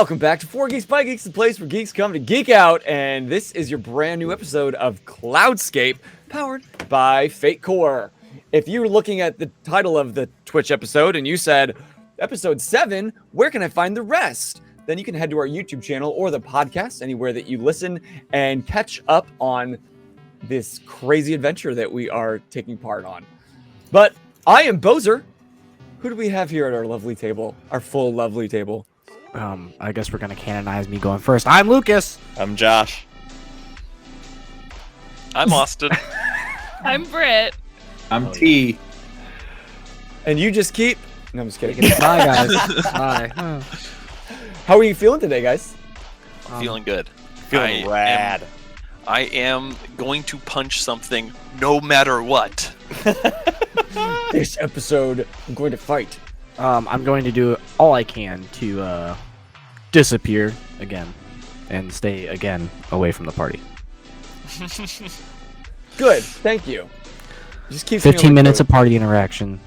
Welcome back to 4 Geeks by Geeks, the place where geeks come to geek out, and this is your brand new episode of Cloudscape, powered by Fate Core. If you were looking at the title of the Twitch episode and you said, Episode 7, where can I find the rest? Then you can head to our YouTube channel or the podcast, anywhere that you listen, and catch up on this crazy adventure that we are taking part on. But I am Bozer. Who do we have here at our lovely table, our full lovely table? I guess we're gonna canonize me going first. I'm Lucas. I'm Josh. I'm Austin. I'm Britt. I'm T. And you just keep... No, I'm just kidding. Bye, guys. Bye. How are you feeling today, guys? Feeling good. Feeling rad. I am going to punch something no matter what. This episode, I'm going to fight. I'm going to do all I can to disappear again and stay again away from the party. Good, thank you. Just keep 15 minutes of party interaction,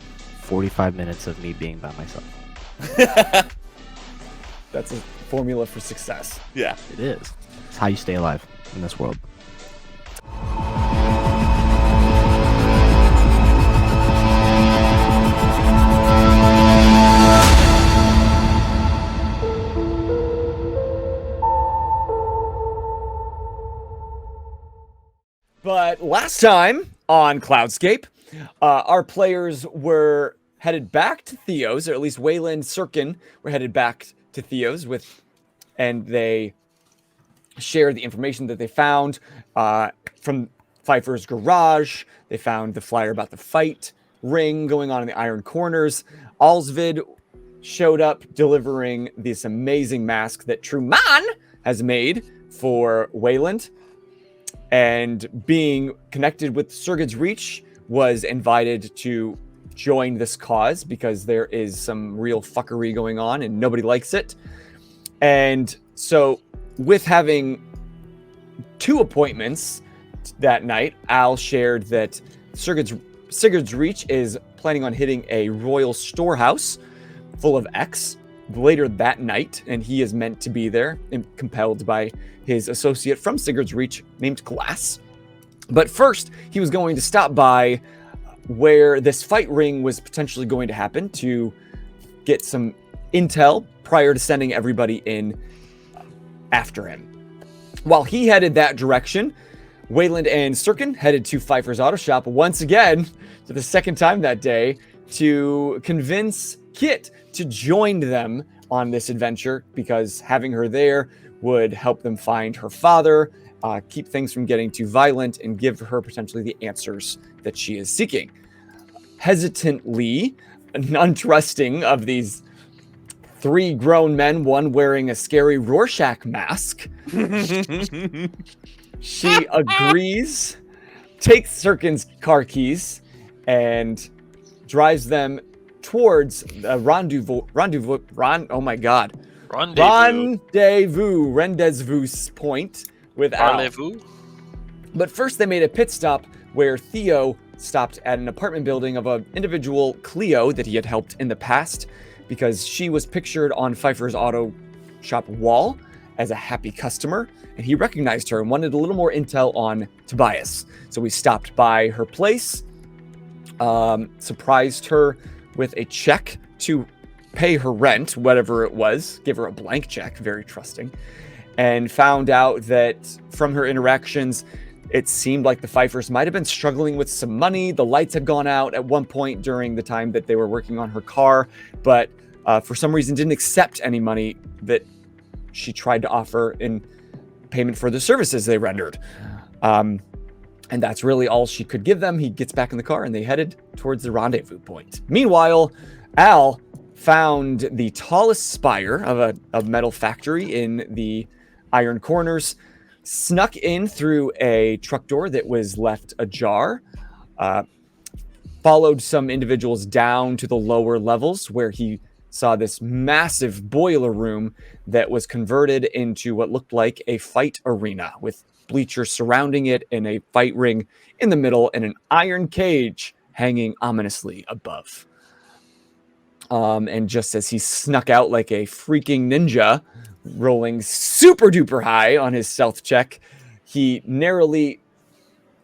45 minutes of me being by myself. That's a formula for success. Yeah. It is. It's how you stay alive in this world. But last time on Cloudscape, our players were headed back to Theo's, or at least Wayland Sirkin were headed back to Theo's and they shared the information that they found from Pfeiffer's garage. They found the flyer about the fight ring going on in the Iron Corners. Alsvid showed up delivering this amazing mask that Truman has made for Wayland. And being connected with Sigurd's Reach, was invited to join this cause because there is some real fuckery going on and nobody likes it. And so with having 2 appointments that night, Al shared that Sigurd's Reach is planning on hitting a royal storehouse full of X later that night, and he is meant to be there, compelled by his associate from Sigurd's Reach named Glass. But first, he was going to stop by where this fight ring was potentially going to happen to get some intel prior to sending everybody in after him. While he headed that direction, Wayland and Sirkin headed to Pfeiffer's auto shop once again for the second time that day to convince Kit to join them on this adventure, because having her there would help them find her father, keep things from getting too violent, and give her potentially the answers that she is seeking. Hesitantly, untrusting of these 3 grown men, one wearing a scary Rorschach mask, she agrees, takes Sirkin's car keys, and drives them towards a rendezvous point with Al. But first they made a pit stop where Theo stopped at an apartment building of an individual, Cleo, that he had helped in the past, because she was pictured on Pfeiffer's auto shop wall as a happy customer, and he recognized her and wanted a little more intel on Tobias. So we stopped by her place, surprised her with a check to pay her rent, whatever it was, give her a blank check, very trusting, and found out that from her interactions, it seemed like the Pfeiffers might have been struggling with some money. The lights had gone out at one point during the time that they were working on her car, but for some reason didn't accept any money that she tried to offer in payment for the services they rendered. And that's really all she could give them. He gets back in the car and they headed towards the rendezvous point. Meanwhile, Al found the tallest spire of a metal factory in the Iron Corners, snuck in through a truck door that was left ajar, followed some individuals down to the lower levels where he saw this massive boiler room that was converted into what looked like a fight arena with bleachers surrounding it and a fight ring in the middle and an iron cage hanging ominously above. And just as he snuck out like a freaking ninja, rolling super duper high on his stealth check, he narrowly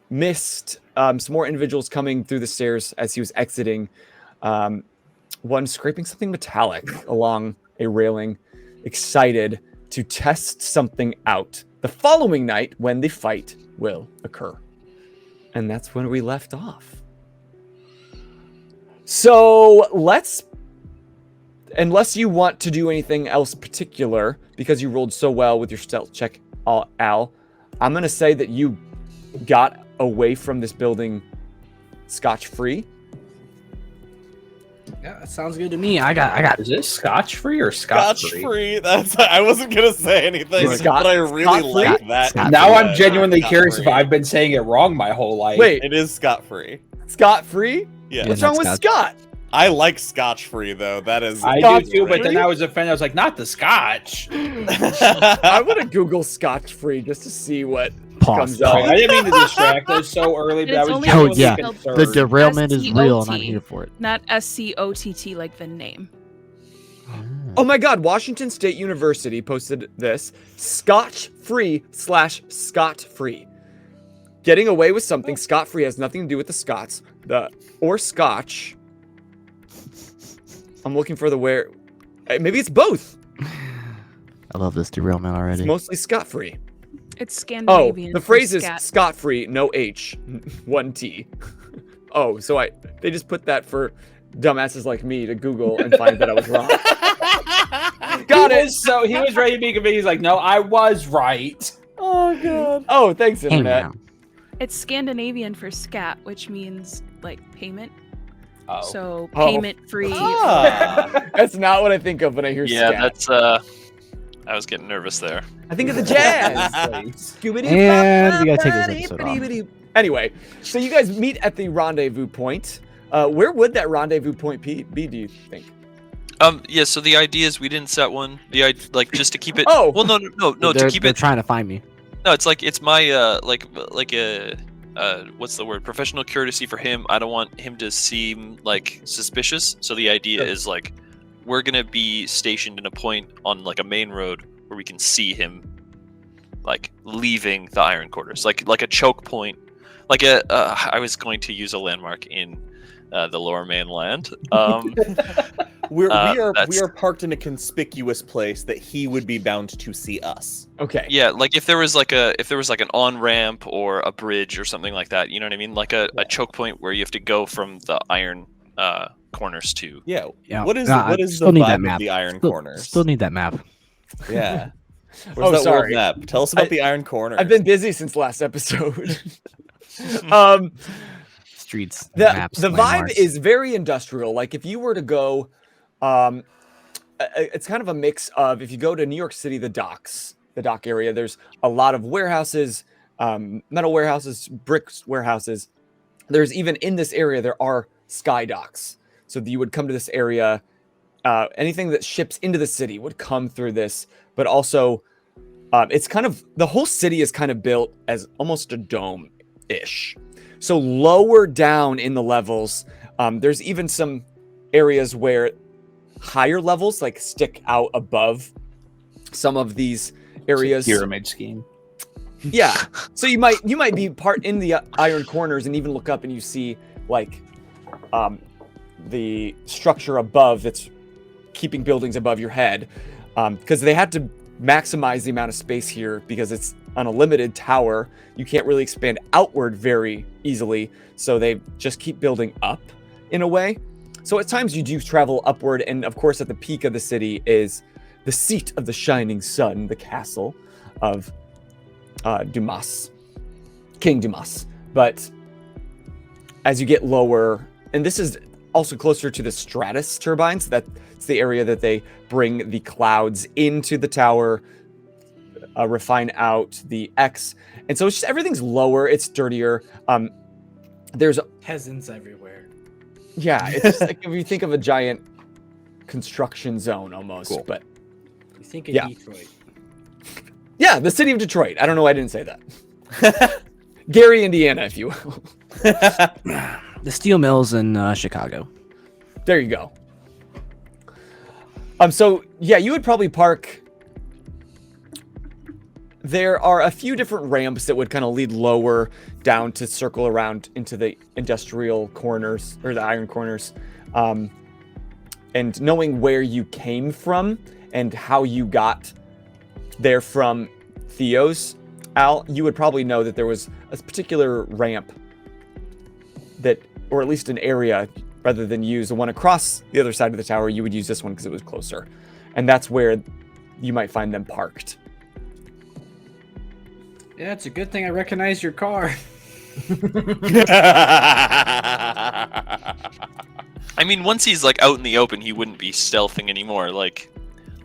missed some more individuals coming through the stairs as he was exiting. One scraping something metallic along a railing, excited to test something out the following night when the fight will occur. And that's when we left off. So let's, unless you want to do anything else particular, because you rolled so well with your stealth check, Al, I'm going to say that you got away from this building scotch-free. Yeah, that sounds good to me. I got. Is this scotch free or scotch free? Scotch free. That's. I wasn't gonna say anything, but I really Scot-free? like that. Now I'm genuinely Scot-free. curious if I've been saying it wrong my whole life. Wait, It is scot free. scot-free? Yeah. What's Yeah, wrong with not Scott? I like scotch free though. That is. I Scotch do too, but then free? I was offended. I was like, not the scotch. I want to Google scotch-free just to see what Pause. comes up. I didn't mean to distract us so early, but I It's was only genuinely Oh, yeah. concerned. The derailment is real, and SCOT. I'm here for it. Not SCOTT like the name. Oh my God, Washington State University posted this. Scotch-free / Scot-free. Getting away with something scot-free has nothing to do with the Scots. Or Scotch. I'm looking for the where. Maybe it's both. I love this derailment It's already. mostly scot-free. It's Oh, Scandinavian. the for phrase is scat. scot-free, no H, 1 T. Oh, so they just put that for dumbasses like me to Google and find that I was wrong. Got it. So he was ready to be convinced. He's like, no, I was right. Oh god. Oh, thanks, Hey, internet. man. It's Scandinavian for scat, which means like payment. Oh. So Oh. payment free. Ah. That's not what I think of when I hear Yeah, scat. that's I was getting nervous there. I think of the jazz. And we gotta take this episode off. Anyway, so you guys meet at the rendezvous point. Where would that rendezvous point be, do you think? Yeah. So the idea is we didn't set one. Like just to keep it. Oh. Well, no. They're, To keep they're it. trying to find me. No, it's like it's my like a what's the word? Professional courtesy for him. I don't want him to seem like suspicious. So the idea is like we're gonna be stationed in a point on like a main road where we can see him like leaving the iron quarters, like a choke point, like a. I was going to use a landmark in the Lower Mainland. We that's- are parked in a conspicuous place that he would be bound to see us. Okay. Yeah, like if there was like an on ramp or a bridge or something like that, you know what I mean? Like a choke point where you have to go from the iron corners to. Yeah. Yeah. What is Nah, I what is the still need that vibe map. of the iron Still- corners? Still need that map. Yeah. Oh, Where's that sorry. world map? Tell us about I- the iron corners. I've been busy since last episode. Streets. The maps, vibe landmarks. is very industrial. Like if you were to go, it's kind of a mix of if you go to New York City, the dock area. There's a lot of warehouses, metal warehouses, brick warehouses. There's even in this area there are sky docks. So you would come to this area. Anything that ships into the city would come through this, but also it's kind of the whole city is kind of built as almost a dome-ish. So lower down in the levels, there's even some areas where higher levels like stick out above some of these areas. Pyramid scheme. Yeah. So you might be part in the iron corners and even look up and you see like the structure above that's keeping buildings above your head, because they had to maximize the amount of space here because it's on a limited tower. You can't really expand outward very easily, so they just keep building up in a way. So at times you do travel upward, and of course at the peak of the city is the seat of the shining sun, the castle of Dumas, King Dumas. But as you get lower, and this is also closer to the stratus turbines, that's the area that they bring the clouds into the tower, refine out the X, and so it's just everything's lower, it's dirtier. There's Peasants everywhere. yeah, it's just like if you think of a giant construction zone almost. Cool. But You think of Yeah. Detroit. yeah, the city of Detroit. I don't know why I didn't say that. Gary, Indiana, if you will. The steel mills in Chicago. There you go. So yeah, you would probably park. There are a few different ramps that would kind of lead lower down to circle around into the industrial corners or the iron corners. And knowing where you came from and how you got there from Theo's, Al, you would probably know that there was a particular ramp that, or at least an area, rather than use the one across the other side of the tower, you would use this one because it was closer. And that's where you might find them parked. Yeah, it's a good thing I recognize your car. I mean, once he's like out in the open, he wouldn't be stealthing anymore. Like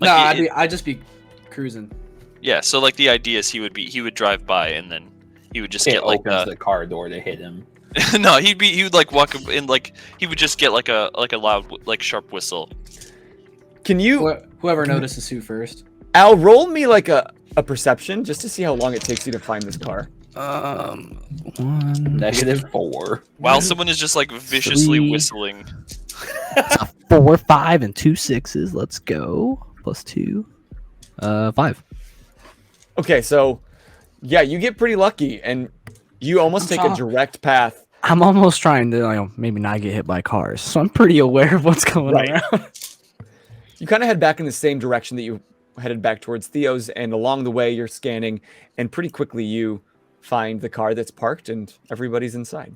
No, I'd just be cruising. yeah. So like the idea is he would drive by and then he would just get like opens the car door to hit him. no, he would like walk in like he would just get like a loud like sharp whistle. Can you, Whoever notices who first. Al, roll me like a perception just to see how long it takes you to find this car? One. -4. While someone is just like viciously 3. whistling. 4, 5, and 2 6s. Let's go. +2. 5. Okay, so yeah, you get pretty lucky and you almost take a direct path. I'm almost trying to maybe not get hit by cars, so I'm pretty aware of what's going Right. around. You kind of head back in the same direction that you headed back towards Theo's, and along the way you're scanning, and pretty quickly you find the car that's parked and everybody's inside.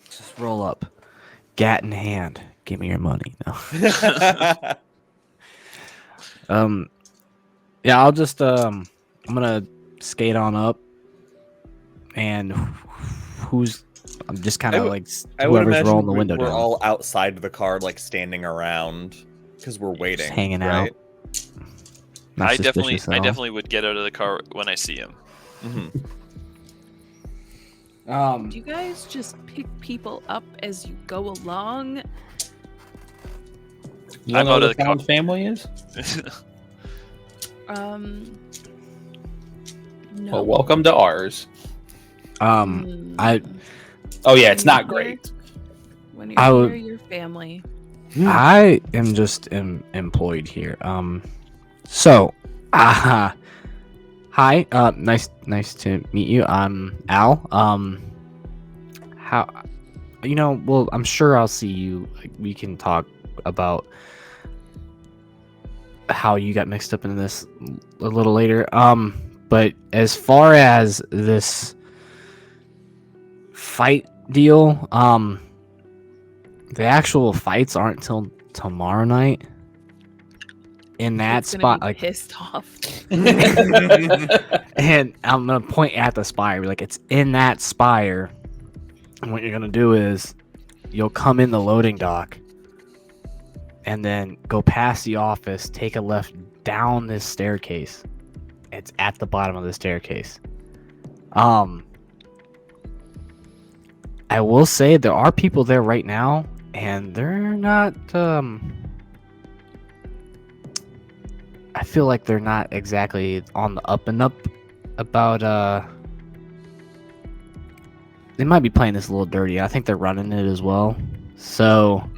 Just roll up, gat in hand. Give me your money. No. Yeah, I'll just I'm gonna skate on up, and I'm just kind of like I would whoever's imagine rolling the window we're down. all outside the car, like standing around, because we're waiting, Just hanging right? out. Not I definitely suspicious at all. would get out of the car when I see him. Mm-hmm. Do you guys just pick people up as you go along? You I'm know out what of the Found family is? No. Well, welcome to ours. Hmm. Oh yeah, it's When not you're here- great. When you're I would- here, your family. I am just employed here. So, hi. Nice to meet you. I'm Al. How, well, I'm sure I'll see you. We can talk about how you got mixed up in this a little later. But as far as this fight deal, the actual fights aren't till tomorrow night. In that He's gonna spot, be like, pissed off. and I'm gonna point at the spire, like it's in that spire. And what you're gonna do is, you'll come in the loading dock, and then go past the office, take a left down this staircase. It's at the bottom of the staircase. I will say there are people there right now, and they're not. I feel like they're not exactly on the up and up about. They might be playing this a little dirty. I think they're running it as well. So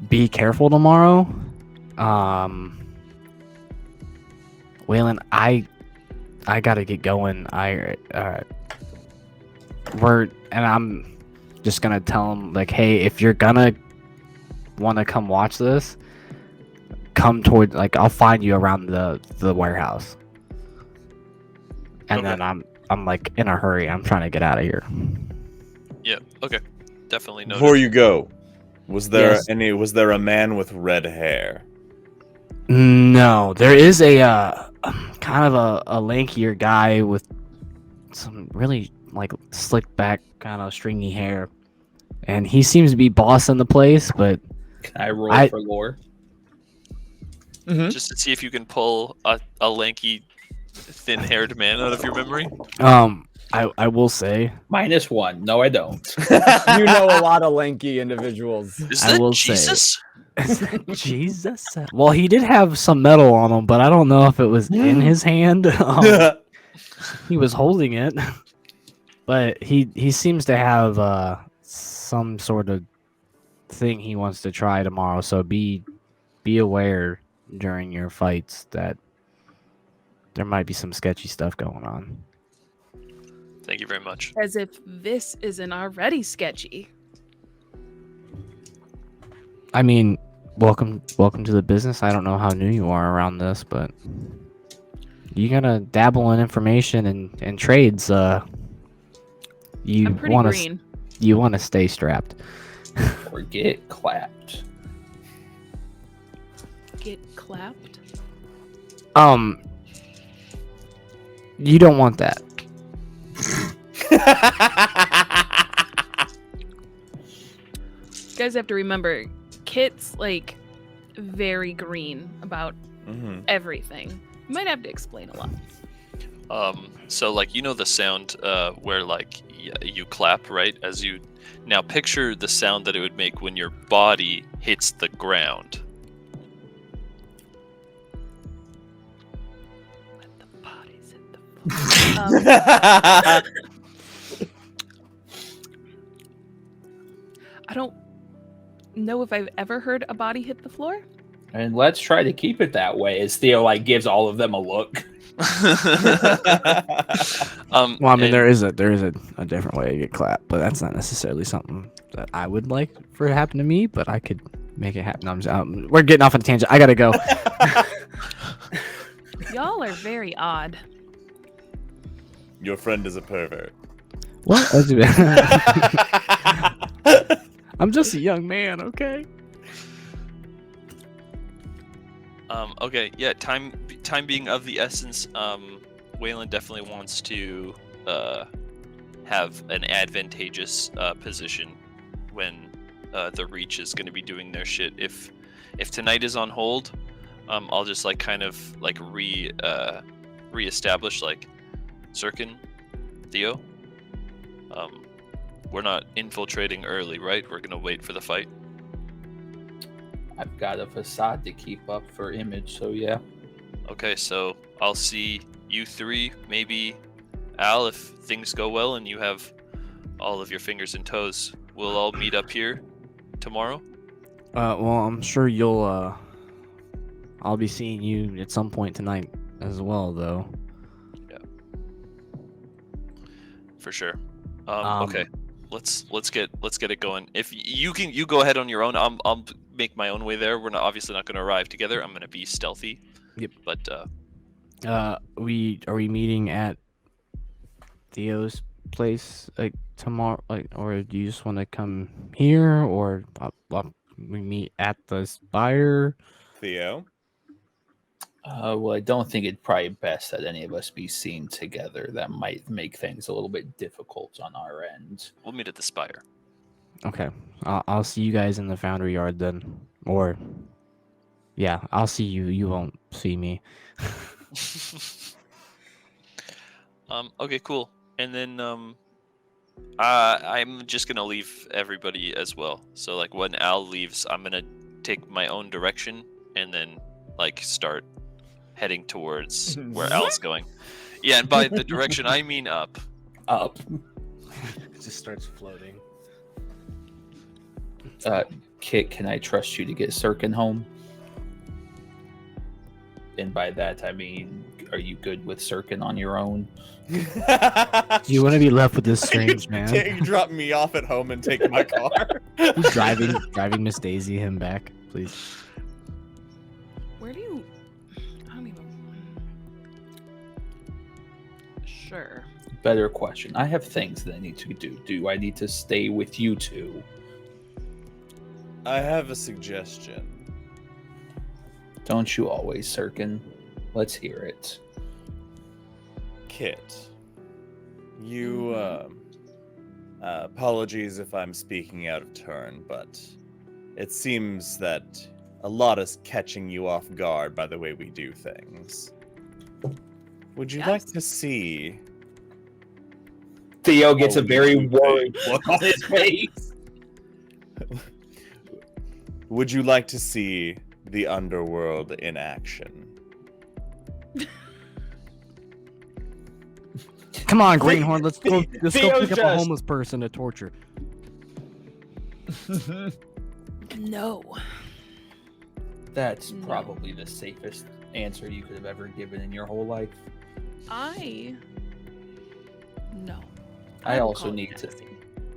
be careful tomorrow. Waylon, I gotta get going. I'm just gonna tell them, like, hey, if you're gonna want to come watch this, come toward, like, I'll find you around the warehouse. And Okay. then I'm like in a hurry. I'm trying to get out of here. Yeah. Okay. Definitely noted. Before you go, was there Yes. was there a man with red hair? No, there is a kind of a lankier guy with some really like slick back, kind of stringy hair, and he seems to be bossing the place. But Can I roll I- for lore? Just to see if you can pull a lanky, thin-haired man out of your memory. I will say, -1. No, I don't. You know a lot of lanky individuals. Is I that will say- Jesus? Jesus. Well, he did have some metal on him, but I don't know if it was in his hand. He was holding it, but he seems to have some sort of thing he wants to try tomorrow. So be aware during your fights that there might be some sketchy stuff going on. Thank you very much. As if this isn't already sketchy. I mean, welcome to the business. I don't know how new you are around this, but you gotta dabble in information and trades. You I'm pretty want green. to you want to stay strapped. Or get clapped. Get clapped. You don't want that. You guys have to remember, Kit's like very green about everything. You might have to explain a lot. So like the sound where like you clap, right? As you now picture the sound that it would make when your body hits the ground. Let the bodies hit the floor. I don't know if I've ever heard a body hit the floor. And let's try to keep it that way as Theo like gives all of them a look. Well, I mean, there is a different way to get clapped, but that's not necessarily something that I would like for it to happen to me. But I could make it happen. We're getting off on a tangent. I gotta go. Y'all are very odd. Your friend is a pervert. What? I'm just a young man, okay? Okay, yeah, time being of the essence, Waylon definitely wants to have an advantageous position when the Reach is going to be doing their shit. If tonight is on hold, I'll just like kind of like reestablish like Sirkin, Theo. We're not infiltrating early, right? We're gonna wait for the fight. I've got a facade to keep up for image, so yeah. Okay, so I'll see you three, maybe Al, if things go well and you have all of your fingers and toes. We'll all meet up here tomorrow. Well, I'm sure I'll be seeing you at some point tonight as well, though. Yeah, for sure. Okay, let's get it going. If you go ahead on your own. I'll make my own way there. We're obviously not going to arrive together. I'm going to be stealthy. Yep. But are we meeting at Theo's place like tomorrow, like, or do you just want to come here, or we meet at the Spire? Theo? Well, I don't think it'd probably best that any of us be seen together. That might make things a little bit difficult on our end. we'll meet at the Spire. Okay, I'll see you guys in the Foundry Yard then, or yeah, I'll see you. You won't see me. Okay, cool. And then I'm just gonna leave everybody as well. So like when Al leaves, I'm gonna take my own direction and then like start heading towards where Al's going. Yeah, and by the direction I mean up. Up. It just starts floating. Kit, can I trust you to get Sirkin home? And by that I mean, are you good with Sirkin on your own? Do you want to be left with this strange man? You drop me off at home and take my car. driving Miss Daisy him back, please. Where do you... I don't even... Sure. Better question. I have things that I need to do. Do I need to stay with you two? I have a suggestion. Don't you always, Sirkin? Let's hear it. Kit, you, apologies if I'm speaking out of turn, but it seems that a lot is catching you off guard by the way we do things. Would you like to see... Theo gets Oh, a very you worried look on his face. Would you like to see the underworld in action? Come on, Greenhorn, let's go Theo pick up a just- homeless person to torture. No. That's No. probably the safest answer you could have ever given in your whole life. No. I will also call a need to- taxi.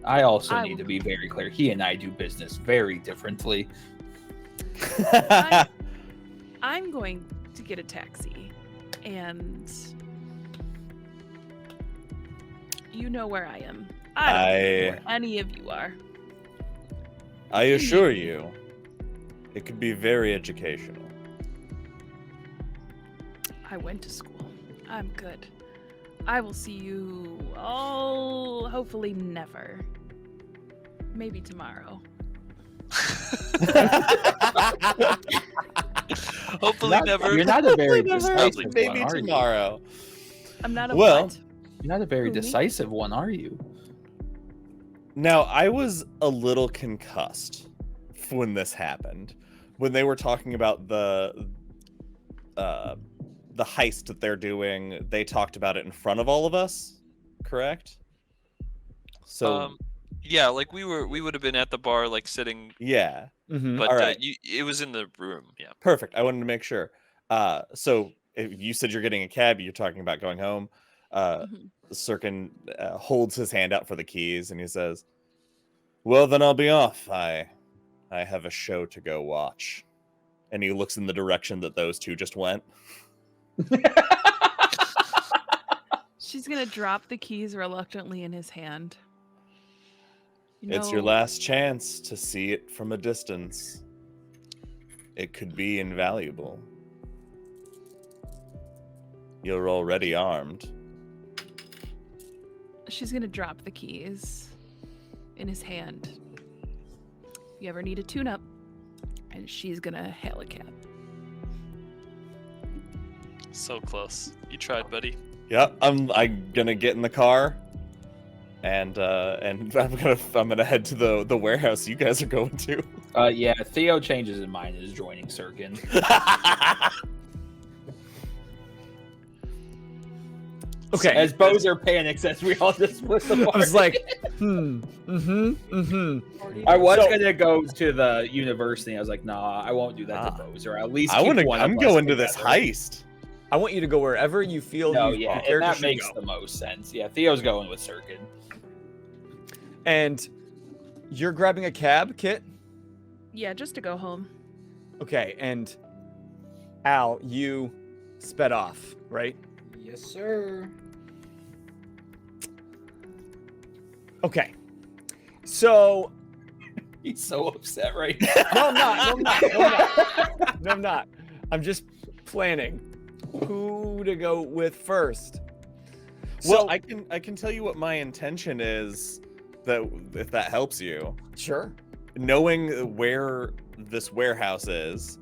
I also I need will- to be very clear. He and I do business very differently. I'm going to get a taxi, and you know where I am. I don't know where any of you are. I assure you, it could be very educational. I went to school. I'm good. I will see you all, hopefully never. Maybe tomorrow. Hopefully never. You're not a very Maybe decisive maybe one, are you? tomorrow. I'm not a Well, what? You're not a very Who, me? decisive one, are you? Now, I was a little concussed when this happened. When they were talking about the heist that they're doing, they talked about it in front of all of us, correct? So, Yeah, like we would have been at the bar, like sitting, yeah. Mhm. but All right. it was in the room. Yeah. Perfect. I wanted to make sure. So if you said you're getting a cab, you're talking about going home. Mhm. Sirkin holds his hand out for the keys and he says, "Well, then I'll be off. I have a show to go watch." And he looks in the direction that those two just went. She's gonna drop the keys reluctantly in his hand. It's your last chance to see it from a distance. It could be invaluable. You're already armed. She's gonna drop the keys in his hand. If you ever need a tune-up, and she's gonna hail a cab. So close. You tried, buddy. Yep, I'm gonna get in the car, and I'm gonna head to the warehouse you guys are going to. Yeah, Theo changes his mind and is joining Sirkin. Okay. As Bozer panics as we all just split the I was like, mm-hmm. I was So- gonna go to the university. I was like, nah, I won't do that to Bozer. At least I'm keep one of us going to this together. heist. I want you to go wherever you feel No, you yeah, character and that should makes go. the most sense. Yeah, Theo's going with Sirkin. And you're grabbing a cab, Kit? Yeah, just to go home. Okay, and Al, you sped off, right? Yes, sir. Okay. So He's so upset right no, I'm not. No, I'm not. I'm just planning who to go with first. Well, So- I can tell you what my intention is, that if that helps you. Sure. Knowing where this warehouse is,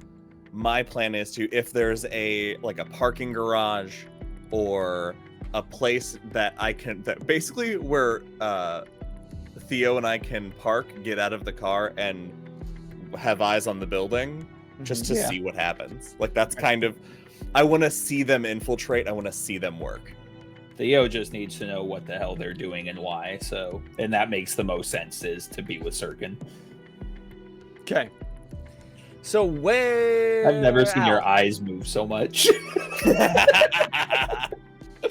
my plan is to, if there's a parking garage or a place that basically where Theo and I can park, get out of the car, and have eyes on the building just to Yeah. see what happens. Like, that's kind of, I want to see them infiltrate. I want to see them work. Theo just needs to know what the hell they're doing and why. So, and that makes the most sense is to be with Sirkin. Okay. So where I've never seen your Al, eyes move so much.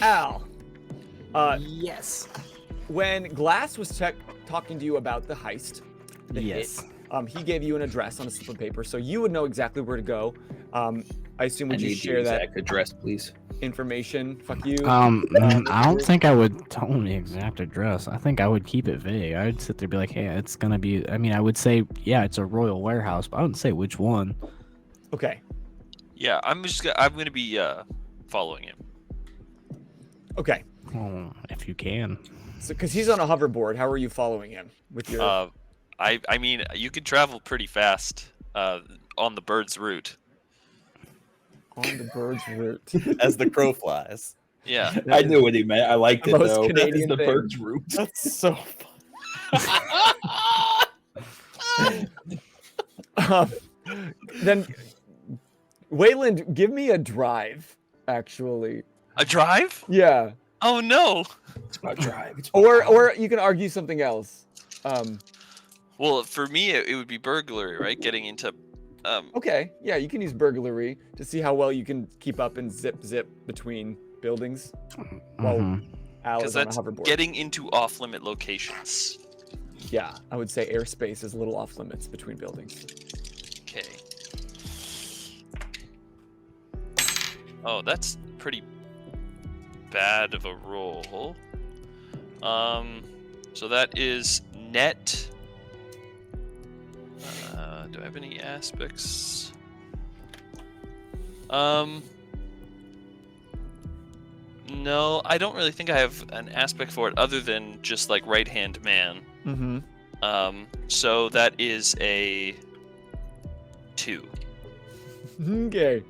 Al. Yes. When Glass was talking to you about the heist, the Yes. hit, he gave you an address on a slip of paper, so you would know exactly where to go. I assume I would you need share your that exact address, please. information? Fuck you. I don't think I would tell him the exact address. I think I would keep it vague. I'd sit there and be like, hey, it's gonna be. I mean, I would say, yeah, it's a royal warehouse, but I wouldn't say which one. Okay. Yeah, I'm gonna be following him. Okay. Oh, if you can. So, because he's on a hoverboard, how are you following him with your? I mean, you can travel pretty fast on the bird's route. On the bird's route. As the crow flies. Yeah. I knew what he meant. I liked The it most though. Canadian the thing. bird's root. That's so Then, Wayland, give me a drive. Actually, A drive? yeah. Oh no. It's about drive. It's Or you can argue something else. Well, for me, it would be burglary, right? Getting into. Okay, yeah, you can use burglary to see how well you can keep up and zip between buildings while Al Because is on a that's hoverboard. getting into off-limit locations. Yeah, I would say airspace is a little off limits between buildings. Okay. Oh, that's pretty bad of a roll. So that is net. Do I have any aspects? No, I don't really think I have an aspect for it other than just like right-hand man. Mm-hmm. So that is a 2. Okay.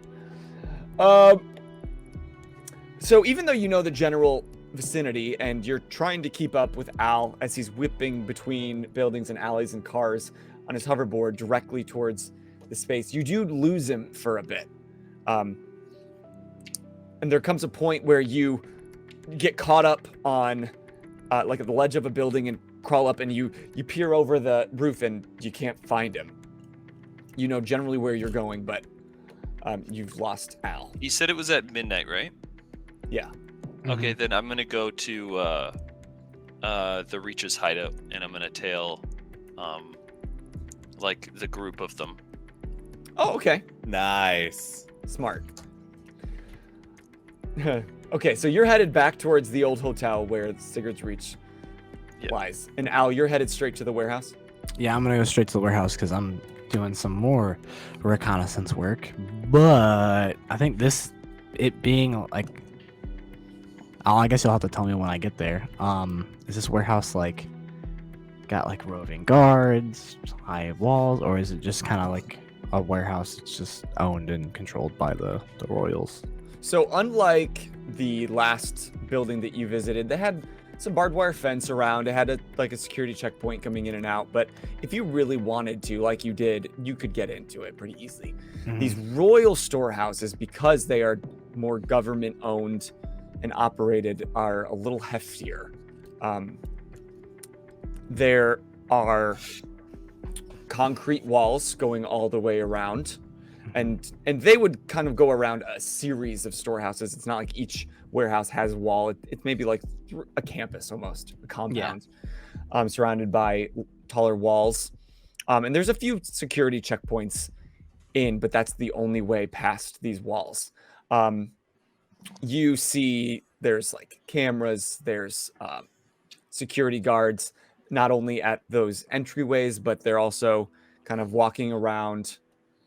So even though you know the general vicinity and you're trying to keep up with Al as he's whipping between buildings and alleys and cars on his hoverboard directly towards the space, you do lose him for a bit. And there comes a point where you get caught up on like at the ledge of a building and crawl up, and you peer over the roof and you can't find him. You know generally where you're going, but you've lost Al. You said it was at midnight, right? Yeah. Okay, then I'm gonna go to the Reach's hideout, and I'm gonna tail like the group of them. Oh, okay. Nice. Smart. Okay, so you're headed back towards the old hotel where Sigurd's Reach lies. And Al, you're headed straight to the warehouse? Yeah, I'm gonna go straight to the warehouse because I'm doing some more reconnaissance work. But I think it being like, I guess you'll have to tell me when I get there. Is this warehouse like got like roving guards, high walls, or is it just kind of like a warehouse that's just owned and controlled by the royals? So unlike the last building that you visited, they had some barbed wire fence around. It had a security checkpoint coming in and out. But if you really wanted to, like you did, you could get into it pretty easily. Mm-hmm. These royal storehouses, because they are more government owned and operated, are a little heftier. There are concrete walls going all the way around. And they would kind of go around a series of storehouses. It's not like each warehouse has a wall. It's maybe like a campus almost, a compound, surrounded by taller walls. And there's a few security checkpoints but that's the only way past these walls. You see there's like cameras, there's security guards, not only at those entryways, but they're also kind of walking around.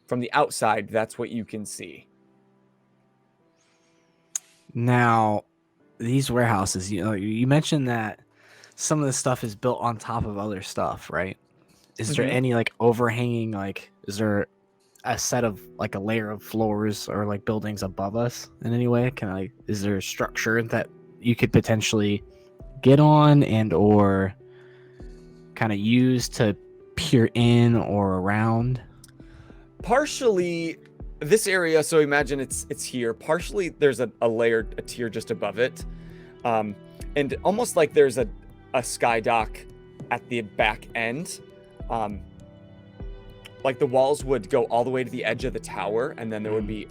From the outside, that's what you can see. Now, these warehouses, you mentioned that some of the stuff is built on top of other stuff, right? Is there any like overhanging, like, is there a set of like a layer of floors or like buildings above us in any way? Is there a structure that you could potentially get on and or kind of use to peer in or around? Partially, this area, so imagine it's here. Partially, there's a tier just above it. And almost like there's a sky dock at the back end. Like the walls would go all the way to the edge of the tower, and then there would be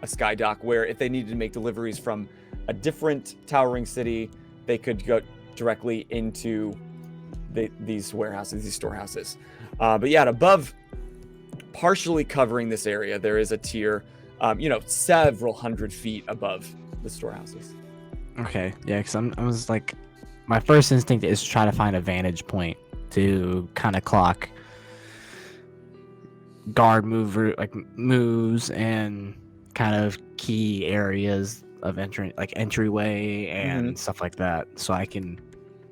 a sky dock where if they needed to make deliveries from a different towering city, they could go directly into these warehouses, these storehouses. But yeah, above, partially covering this area, there is a tier, several hundred feet above the storehouses. Okay, yeah, because I was like, my first instinct is to try to find a vantage point to kind of clock guard moves and kind of key areas of entryway and stuff like that, so I can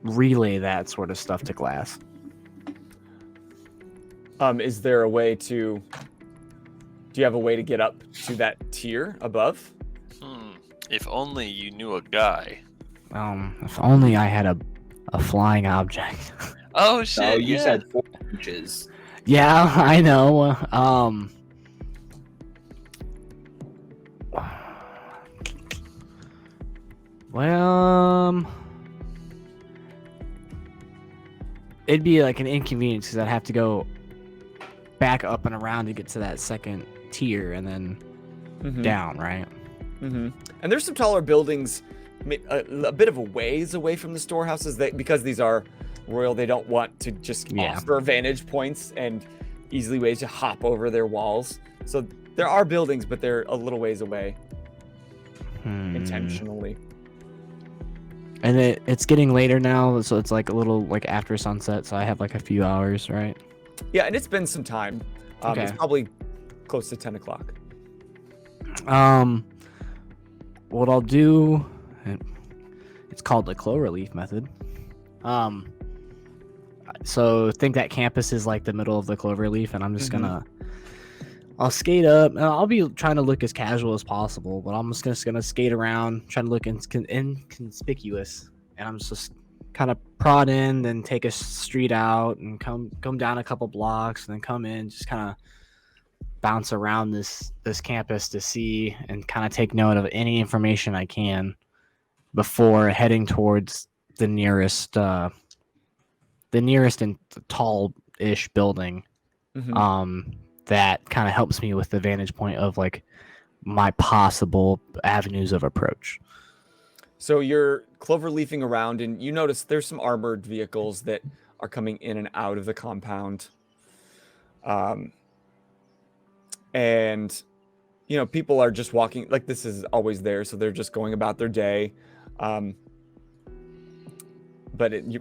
relay that sort of stuff to glass. Is there a way do you have a way to get up to that tier above? If only you knew a guy. If only I had a flying object. Oh shit! Oh, you said 4 inches. Yeah, I know. Well, it'd be like an inconvenience because I'd have to go back up and around to get to that second tier and then down, right? And there's some taller buildings a bit of a ways away from the storehouses because these are royal. They don't want to just offer vantage points and easily ways to hop over their walls. So there are buildings, but they're a little ways away intentionally. And it's getting later now, so it's like a little like after sunset, so I have like a few hours, right? Yeah, and it's been some time. It's probably close to 10 o'clock. What I'll do, it's called the cloverleaf method. So think that campus is like the middle of the cloverleaf, and I'm just I'll skate up, and I'll be trying to look as casual as possible, but I'm just gonna skate around, trying to look inconspicuous, and I'm just kind of prod in, then take a street out, and come down a couple blocks, and then come in, just kind of bounce around this campus to see and kind of take note of any information I can before heading towards the nearest and tall-ish building. That kind of helps me with the vantage point of like my possible avenues of approach. So you're cloverleafing around, and you notice there's some armored vehicles that are coming in and out of the compound. And you know, people are just walking, like this is always there, so they're just going about their day. But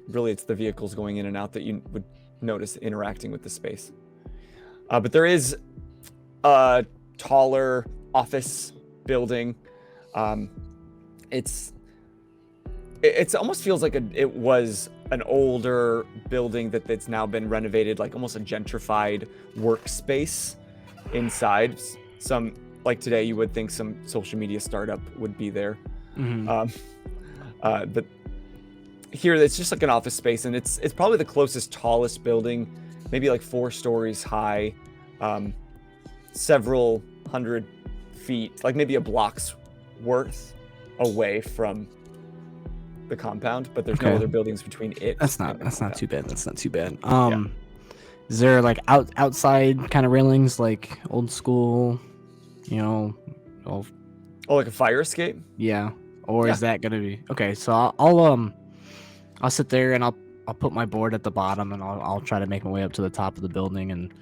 really it's the vehicles going in and out that you would notice interacting with the space. But there is a taller office building. It's almost feels like it was an older building that's now been renovated, like almost a gentrified workspace inside. Some, like today, you would think some social media startup would be there. But here it's just like an office space, and it's probably the closest tallest building, maybe like 4 stories high, several hundred feet, like maybe a block's worth away from the compound, but there's no other buildings between it. That's not too bad. That's not too bad. Is there like outside kind of railings, like old school, you know? Like a fire escape? Yeah. Or is that gonna be okay? So I'll sit there and I'll put my board at the bottom, and I'll try to make my way up to the top of the building and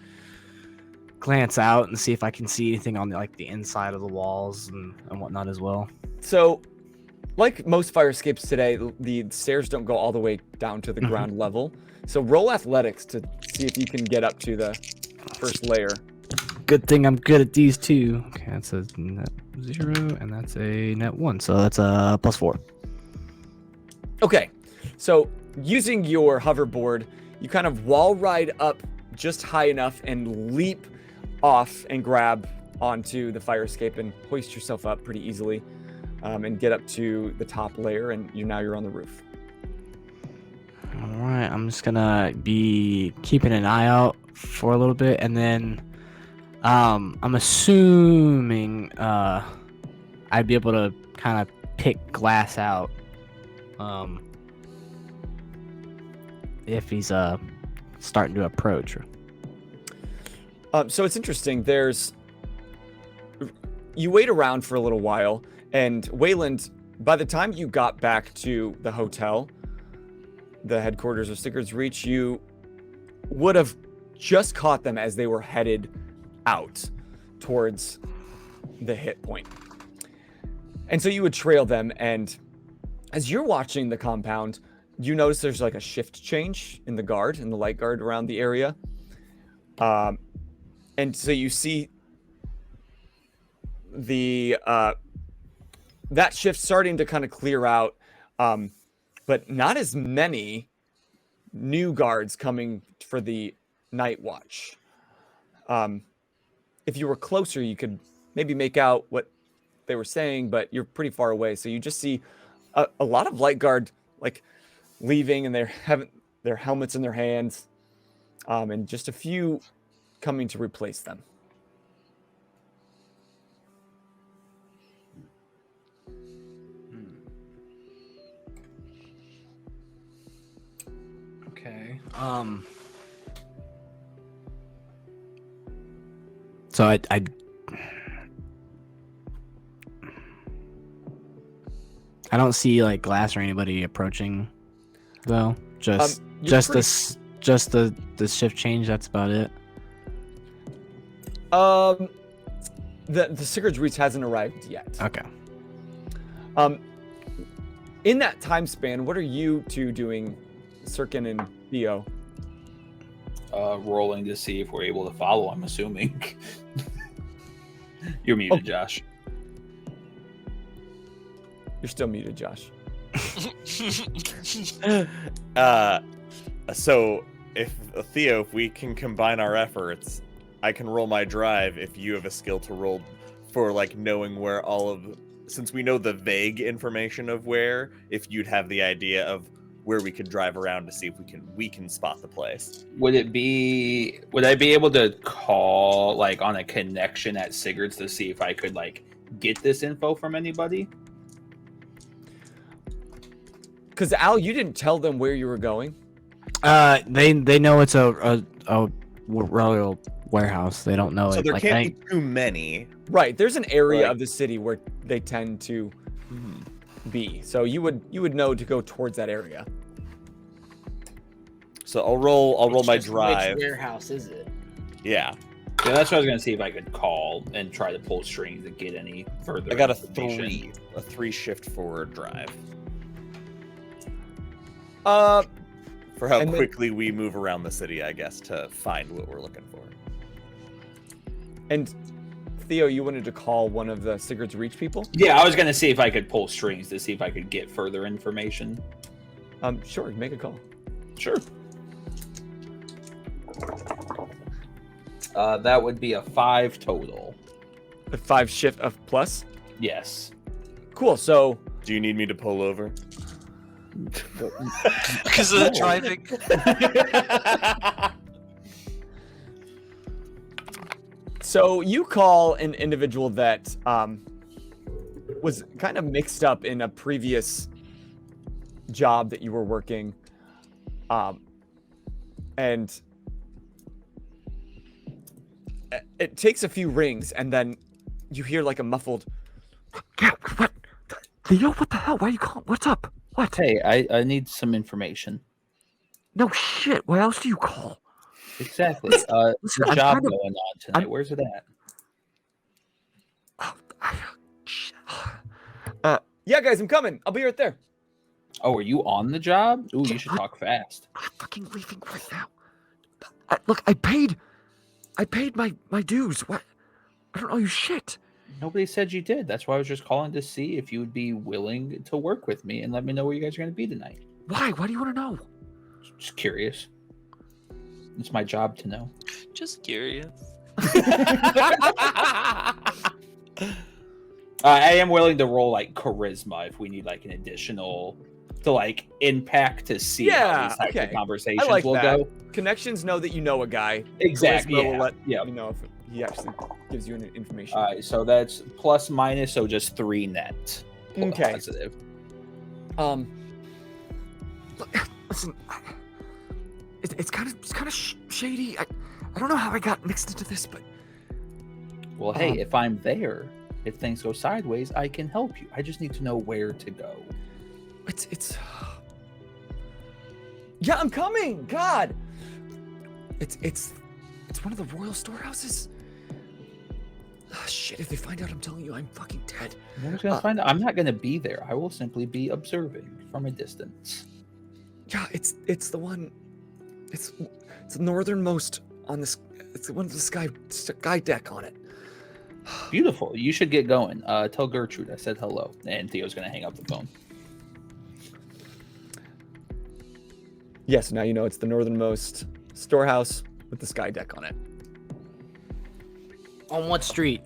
glance out and see if I can see anything on the inside of the walls and whatnot as well. So, like most fire escapes today, the stairs don't go all the way down to the ground level. So roll athletics to see if you can get up to the first layer. Good thing I'm good at these two. Okay, that's a net 0 and that's a net 1, so that's a +4. Okay, so using your hoverboard, you kind of wall ride up just high enough and leap off and grab onto the fire escape and hoist yourself up pretty easily, and get up to the top layer, and you're on the roof. All right, I'm just gonna be keeping an eye out for a little bit, and then I'm assuming I'd be able to kind of pick glass out if he's starting to approach. So it's interesting. You wait around for a little while, and Wayland, by the time you got back to the hotel, the headquarters of Sigurd's Reach, you would have just caught them as they were headed out towards the hit point. And so you would trail them, and as you're watching the compound, you notice there's like a shift change in the light guard around the area. And so you see that shift starting to kind of clear out, but not as many new guards coming for the night watch. If you were closer, you could maybe make out what they were saying, but you're pretty far away. So you just see a lot of light guard like leaving, and they're having their helmets in their hands, and just a few coming to replace them. Okay. So I don't see like Glass or anybody approaching, though. Just the shift change. That's about it. The Sigurd's Reach hasn't arrived yet. Okay. In that time span, what are you two doing, Sirkin and Theo? Rolling to see if we're able to follow, I'm assuming. You're muted, Josh. You're still muted, Josh. So if Theo, if we can combine our efforts, I can roll my drive if you have a skill to roll for like knowing where all of, since we know the vague information of where, if you'd have the idea of where we could drive around to see if we can spot the place. Would I be able to call like on a connection at Sigurd's to see if I could like get this info from anybody? Because Al, you didn't tell them where you were going. They know it's a royal warehouse. They don't know So it. there Like, can't be too many. Right. There's an area Right. of the city where they tend to be. So you would know to go towards that area. So I'll roll my Just drive. Which warehouse is it? Yeah. Yeah, that's what I was gonna see if I could call and try to pull strings to get any further. I got a information. 3 shift forward drive. For how And then- quickly we move around the city, I guess, to find what we're looking for. And Theo, you wanted to call one of the Sigurd's Reach people? Yeah, I was gonna see if I could pull strings to see if I could get further information. Sure, make a call. Sure. That would be a 5 total. A 5 shift of plus. Yes. Cool. So Do you need me to pull over? Because of the driving. So you call an individual that was kind of mixed up in a previous job that you were working, and it takes a few rings, and then you hear like a muffled. Yeah, what? Theo, what the hell? Why are you calling? What's up? What? Hey, I need some information. No shit. Why else do you call? Exactly. Listen, The I'm job trying to- going on tonight. I'm- Where's it at? Yeah, guys, I'm coming. I'll be right there. Oh, are you on the job? Ooh, you should talk fast. I'm fucking leaving right now. Look, I paid my dues. What? I don't owe you shit. Nobody said you did. That's why I was just calling to see if you would be willing to work with me and let me know where you guys are going to be tonight. Why? Why do you want to know? Just curious. It's my job to know. Just curious. I am willing to roll like charisma if we need like an additional to like impact to see Yeah, how these types okay. of conversations I like will that. go. Connections know that you know a guy. Exactly. Charisma will Yeah. let Yeah. you know if he actually gives you any information. All right. So that's plus minus, so just 3 net. Okay. Positive. Look, listen, it's kind of shady. I don't know how I got mixed into this, but Well, hey, if I'm there, if things go sideways, I can help you. I just need to know where to go. It's. Yeah, I'm coming. God. It's one of the royal storehouses. Oh, shit! If they find out I'm telling you, I'm fucking dead. I'm just gonna find out. I'm not gonna be there. I will simply be observing from a distance. Yeah, it's the one. It's the northernmost on this. It's the one with the sky deck on it. Beautiful. You should get going. Tell Gertrude I said hello. And Theo's gonna hang up the phone. Yes, now you know it's the northernmost storehouse with the sky deck on it. On what street?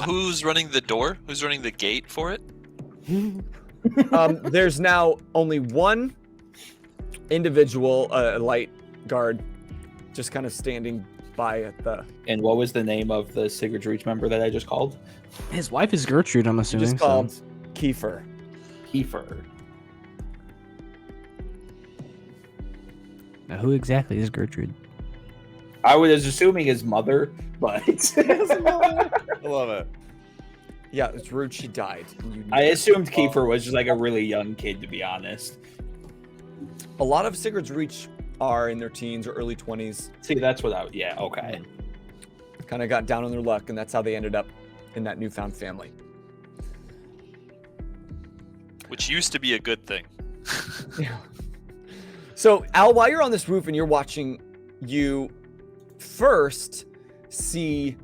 Who's running the door? Who's running the gate for it? There's now only one individual, a light guard, just kind of standing by at the. And what was the name of the Sigurd Reach member that I just called? his wife is Gertrude. I'm assuming. Just called Kiefer. Kiefer. Now, who exactly is Gertrude? I was assuming his mother, but I love it. Yeah, it's rude she died. I assumed Kiefer was just like a really young kid, to be honest. A lot of Sigurd's Reach are in their teens or early 20s. See, that's what yeah, okay. Kind of got down on their luck, and that's how they ended up in that newfound family. Which used to be a good thing. Yeah. So, Al, while you're on this roof and you're watching, you first see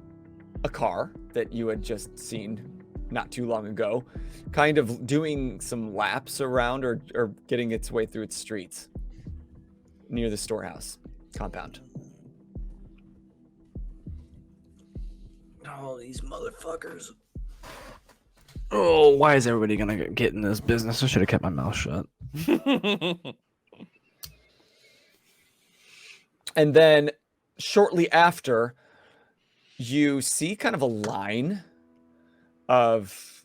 a car that you had just seen not too long ago, kind of doing some laps around or getting its way through its streets near the storehouse compound. Oh, these motherfuckers. Oh, why is everybody gonna get in this business? I should have kept my mouth shut. And then shortly after, you see kind of a line of,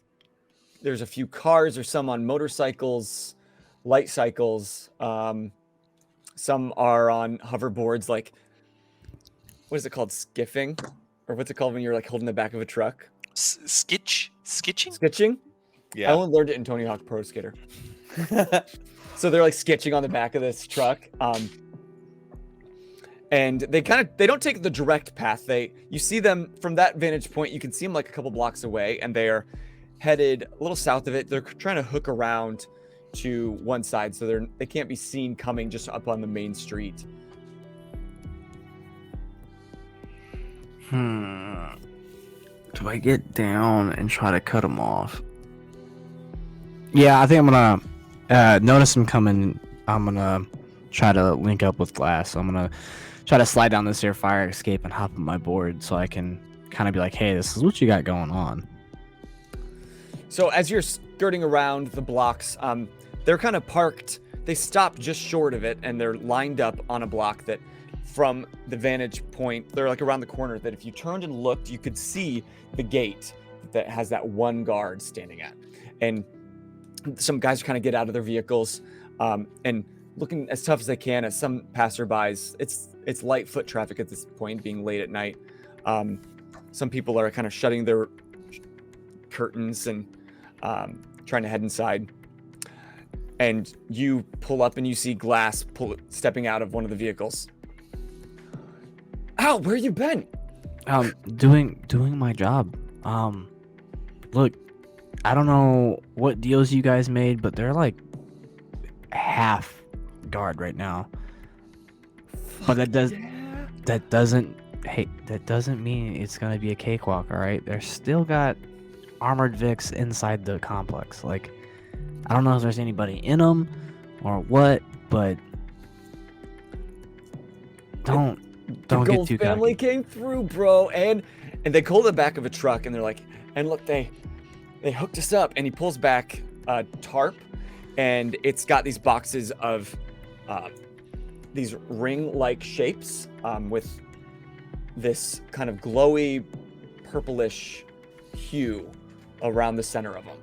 there's a few cars or some on motorcycles, light cycles. Some are on hoverboards, like, what is it called? Skiffing? Or what's it called when you're like holding the back of a truck? Skitching? Skitching? I Yeah. only learned it in Tony Hawk Pro Skater. So they're like sketching on the back of this truck. And they don't take the direct path. You see them from that vantage point. You can see them like a couple blocks away, and they are headed a little south of it. They're trying to hook around to one side, so they can't be seen coming just up on the main street. Do I get down and try to cut them off? Yeah, I think I'm gonna notice them coming. I'm gonna try to link up with Glass. I'm gonna try to slide down this here fire escape and hop on my board so I can kind of be like, hey, this is what you got going on. So as you're skirting around the blocks, they're kind of parked. They stop just short of it, and they're lined up on a block that, from the vantage point, they're like around the corner, that if you turned and looked, you could see the gate that has that one guard standing at. And some guys kind of get out of their vehicles and looking as tough as they can at some passerbys. It's light foot traffic at this point, being late at night. Some people are kind of shutting their curtains and trying to head inside. And you pull up and you see Glass stepping out of one of the vehicles. Al, where you been? Doing my job. Look, I don't know what deals you guys made, but they're like half guard right now. But that doesn't mean it's gonna be a cakewalk, all right? They're still got armored Vics inside the complex. Like, I don't know if there's anybody in them or what, but don't The get Gold too family cocky. came through, bro, and they call the back of a truck, and they're like, and look, they hooked us up, and he pulls back a tarp, and it's got these boxes of these ring-like shapes with this kind of glowy purplish hue around the center of them.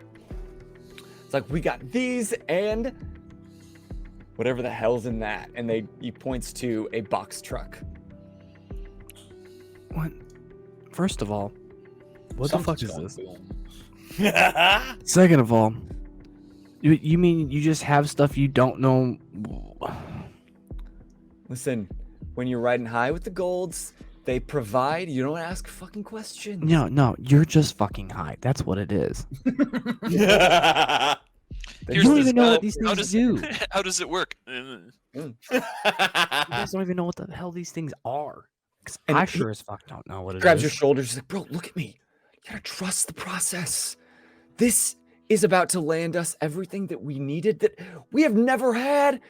It's like, we got these and whatever the hell's in that, and he points to a box truck. What? First of all, what the fuck is this? Boom. Second of all, you mean you just have stuff you don't know? Listen, when you're riding high with the golds, they provide. You don't ask fucking questions. No, you're just fucking high. That's what it is. Here's You don't this, even know what these how things does, do. How does it work? You guys don't even know what the hell these things are. 'Cause And I he sure as fuck don't know what it Grabs is. your shoulders. He's like, bro, look at me. You gotta trust the process. This is about to land us everything that we needed that we have never had.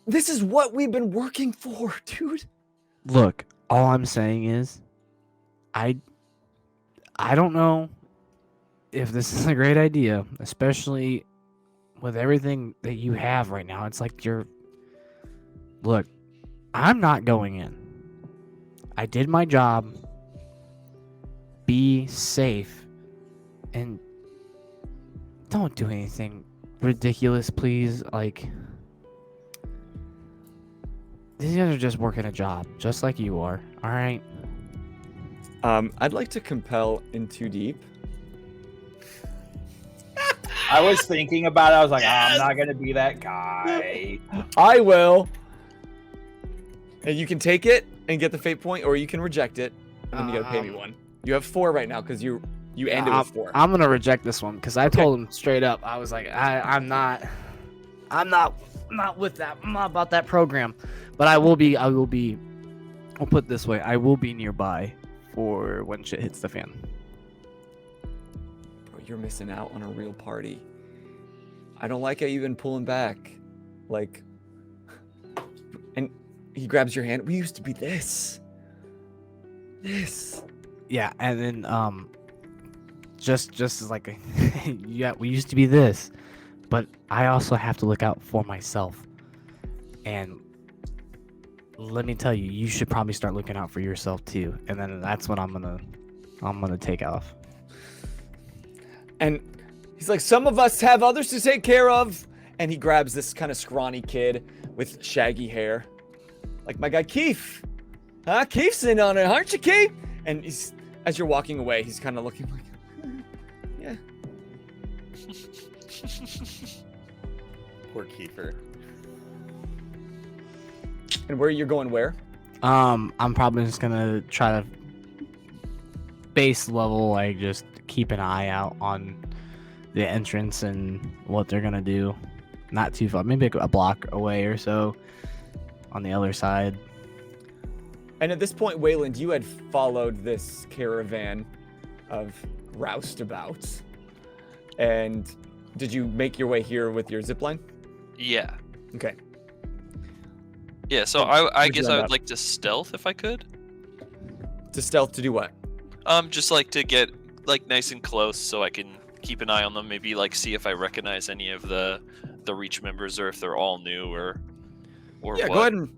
This is what we've been working for, dude. Look, all I'm saying is, I don't know if this is a great idea, especially with everything that you have right now. It's like look, I'm not going in. I did my job. Be safe. And don't do anything ridiculous, please. Like, These guys are just working a job, just like you are. All right. I'd like to compel in too deep. I was thinking about it. I was like, I'm not gonna be that guy. I will. And you can take it and get the fate point, or you can reject it, and then you gotta pay me one. You have 4 right now because you ended with 4. I'm gonna reject this one because I told him straight up. I was like, I'm not with that. I'm not about that program. But I will be. I'll put it this way. I will be nearby for when shit hits the fan. Bro, you're missing out on a real party. I don't like how you've been pulling back. Like, and he grabs your hand. We used to be this. Yeah, and then just as like yeah, we used to be this, but I also have to look out for myself. And let me tell you, you should probably start looking out for yourself too. And then that's when I'm gonna take off. And he's like, some of us have others to take care of. And he grabs this kind of scrawny kid with shaggy hair. Like my guy Keith. Huh? Keith's in on it, aren't you, Keith? And he's, as you're walking away, he's kind of looking like, yeah. Poor Kiefer. And where you're going where? I'm probably just gonna try to base level, like just keep an eye out on the entrance and what they're gonna do. Not too far, maybe a block away or so on the other side. And at this point, Wayland, you had followed this caravan of roustabouts. And did you make your way here with your zipline? Yeah. Okay. Yeah, so I guess I would like to stealth if I could. To stealth to do what? Just like to get like nice and close so I can keep an eye on them. Maybe like see if I recognize any of the Reach members or if they're all new or yeah, what. go ahead and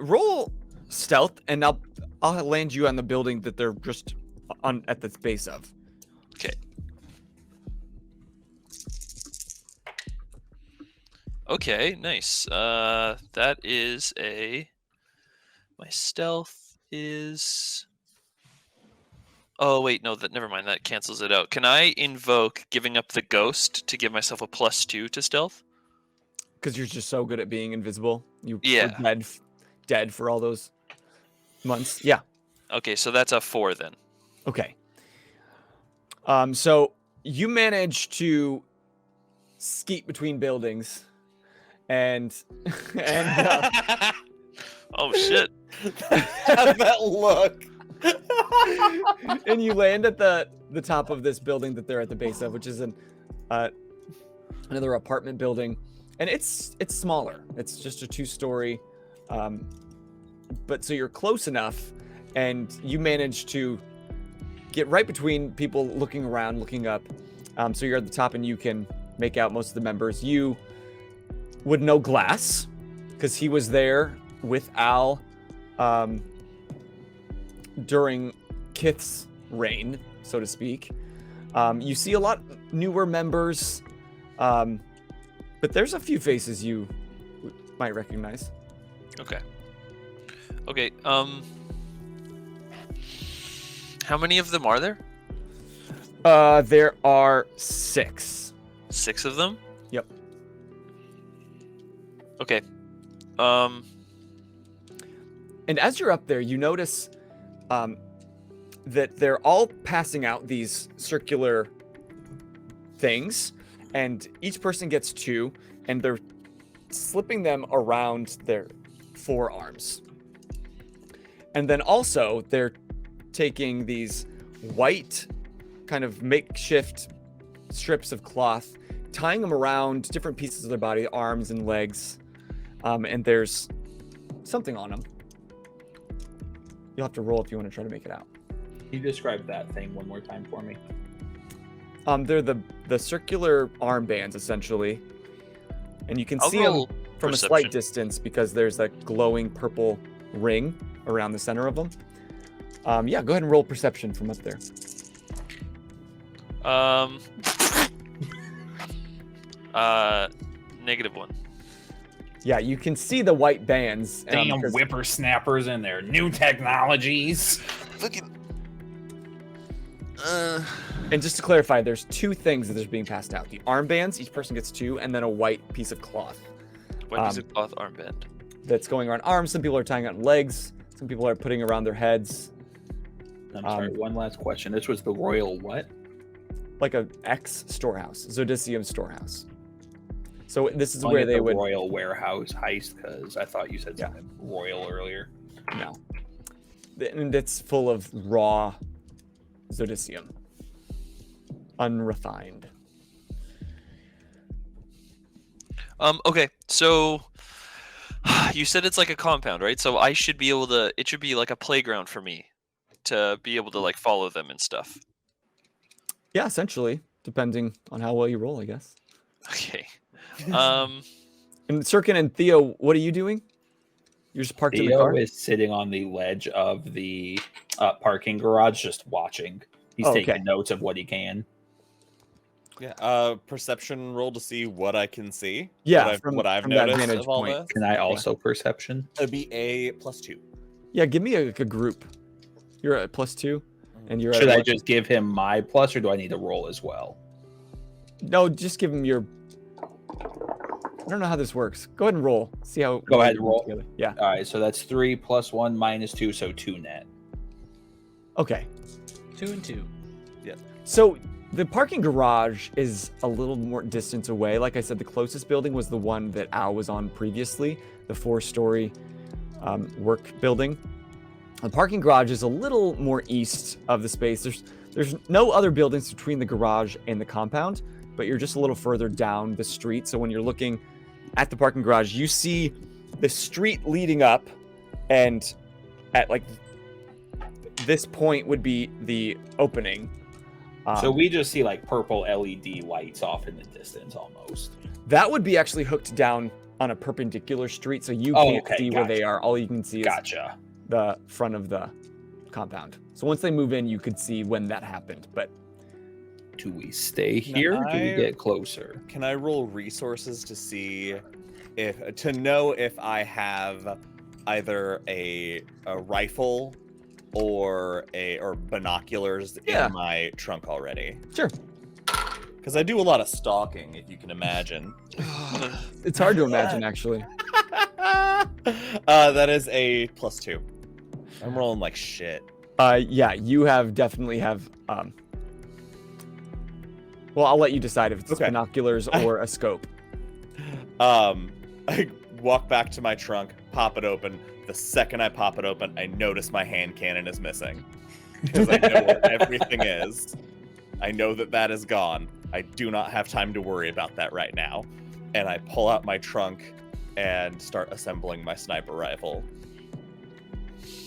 roll stealth, and I'll land you on the building that they're just on at the base of. Okay. Okay, nice. That is my stealth is. Oh wait, no, never mind. That cancels it out. Can I invoke giving up the ghost to give myself a +2 to stealth? Because you're just so good at being invisible. You Yeah. were dead for all those months. Yeah. Okay, so that's a 4 then. Okay. So you manage to skeet between buildings, and Oh shit. Have that look. and you land at the top of this building that they're at the base of, which is another apartment building, and it's smaller. It's just a 2-story, but so you're close enough, and you manage to get right between people looking around, looking up. So you're at the top, and you can make out most of the members. You would know Glass because he was there with Al during Kith's reign, so to speak. You see a lot newer members, but there's a few faces you might recognize. Okay. Okay. How many of them are there? There are 6. 6 of them? Yep. Okay. And as you're up there, you notice that they're all passing out these circular things, and each person gets 2, and they're slipping them around their forearms. And then also, they're taking these white kind of makeshift strips of cloth, tying them around different pieces of their body, arms and legs, and there's something on them. You'll have to roll if you want to try to make it out. Can you describe that thing one more time for me? They're the circular armbands, essentially. And you can I'll see them roll from a perception. slight distance because there's that glowing purple ring around the center of them. Yeah, go ahead and roll perception from up there. -1. Yeah, you can see the white bands. Damn 'cause- whippersnappers and their new technologies. Fucking. And just to clarify, there's 2 things that are being passed out. The armbands, each person gets 2, and then a white piece of cloth. White piece of cloth armband. That's going around arms. Some people are tying on legs. Some people are putting around their heads. I'm sorry, one last question. This was the royal what? Like a X storehouse, Zodicium storehouse. So this is Only where at they the would. royal warehouse heist, because I thought you said Yeah. something royal earlier. No. And it's full of raw Zodicium. Unrefined. Okay, so you said it's like a compound, right? So I should be able to. It should be like a playground for me to be able to like follow them and stuff. Yeah, essentially, depending on how well you roll, I guess. Okay. And Sirkin and Theo, what are you doing? You're just parked in the Theo car? is sitting on the ledge of the parking garage, just watching. He's Oh, taking okay. notes of what he can. Yeah. Perception roll to see what I can see. Yeah, what I've from that noticed vantage of all point. this. Can I also perception? It'd be a +2. Yeah, give me a group. You're at +2, and you're Should at I what? just give him my plus, or do I need to roll as well? No, just give him your. I don't know how this works. Go ahead and roll. See how. Go ahead, you roll. together. Yeah. All right, so that's 3 + 1 - 2, so 2 net. Okay. 2 and 2. So the parking garage is a little more distance away. Like I said, the closest building was the one that Al was on previously, the 4-story work building. The parking garage is a little more east of the space. There's no other buildings between the garage and the compound, but you're just a little further down the street. So when you're looking at the parking garage, you see the street leading up, and at like this point would be the opening. So we just see like purple LED lights off in the distance almost. That would be actually hooked down on a perpendicular street, so you Oh, can't okay, see where they gotcha. are. All you can see is Gotcha. the front of the compound. So once they move in, you could see when that happened. But Do we stay here? Or do we I- get closer? Can I roll resources to see to know if I have either a rifle or binoculars Yeah. in my trunk already? sure, Because I do a lot of stalking, if you can imagine. it's hard to imagine actually. That is a +2. I'm rolling like shit. Yeah, you definitely have. Well, I'll let you decide if it's Okay. binoculars or a scope. I walk back to my trunk, pop it open. The second I pop it open, I notice my hand cannon is missing. Because I know where everything is. I know that is gone. I do not have time to worry about that right now. And I pull out my trunk and start assembling my sniper rifle.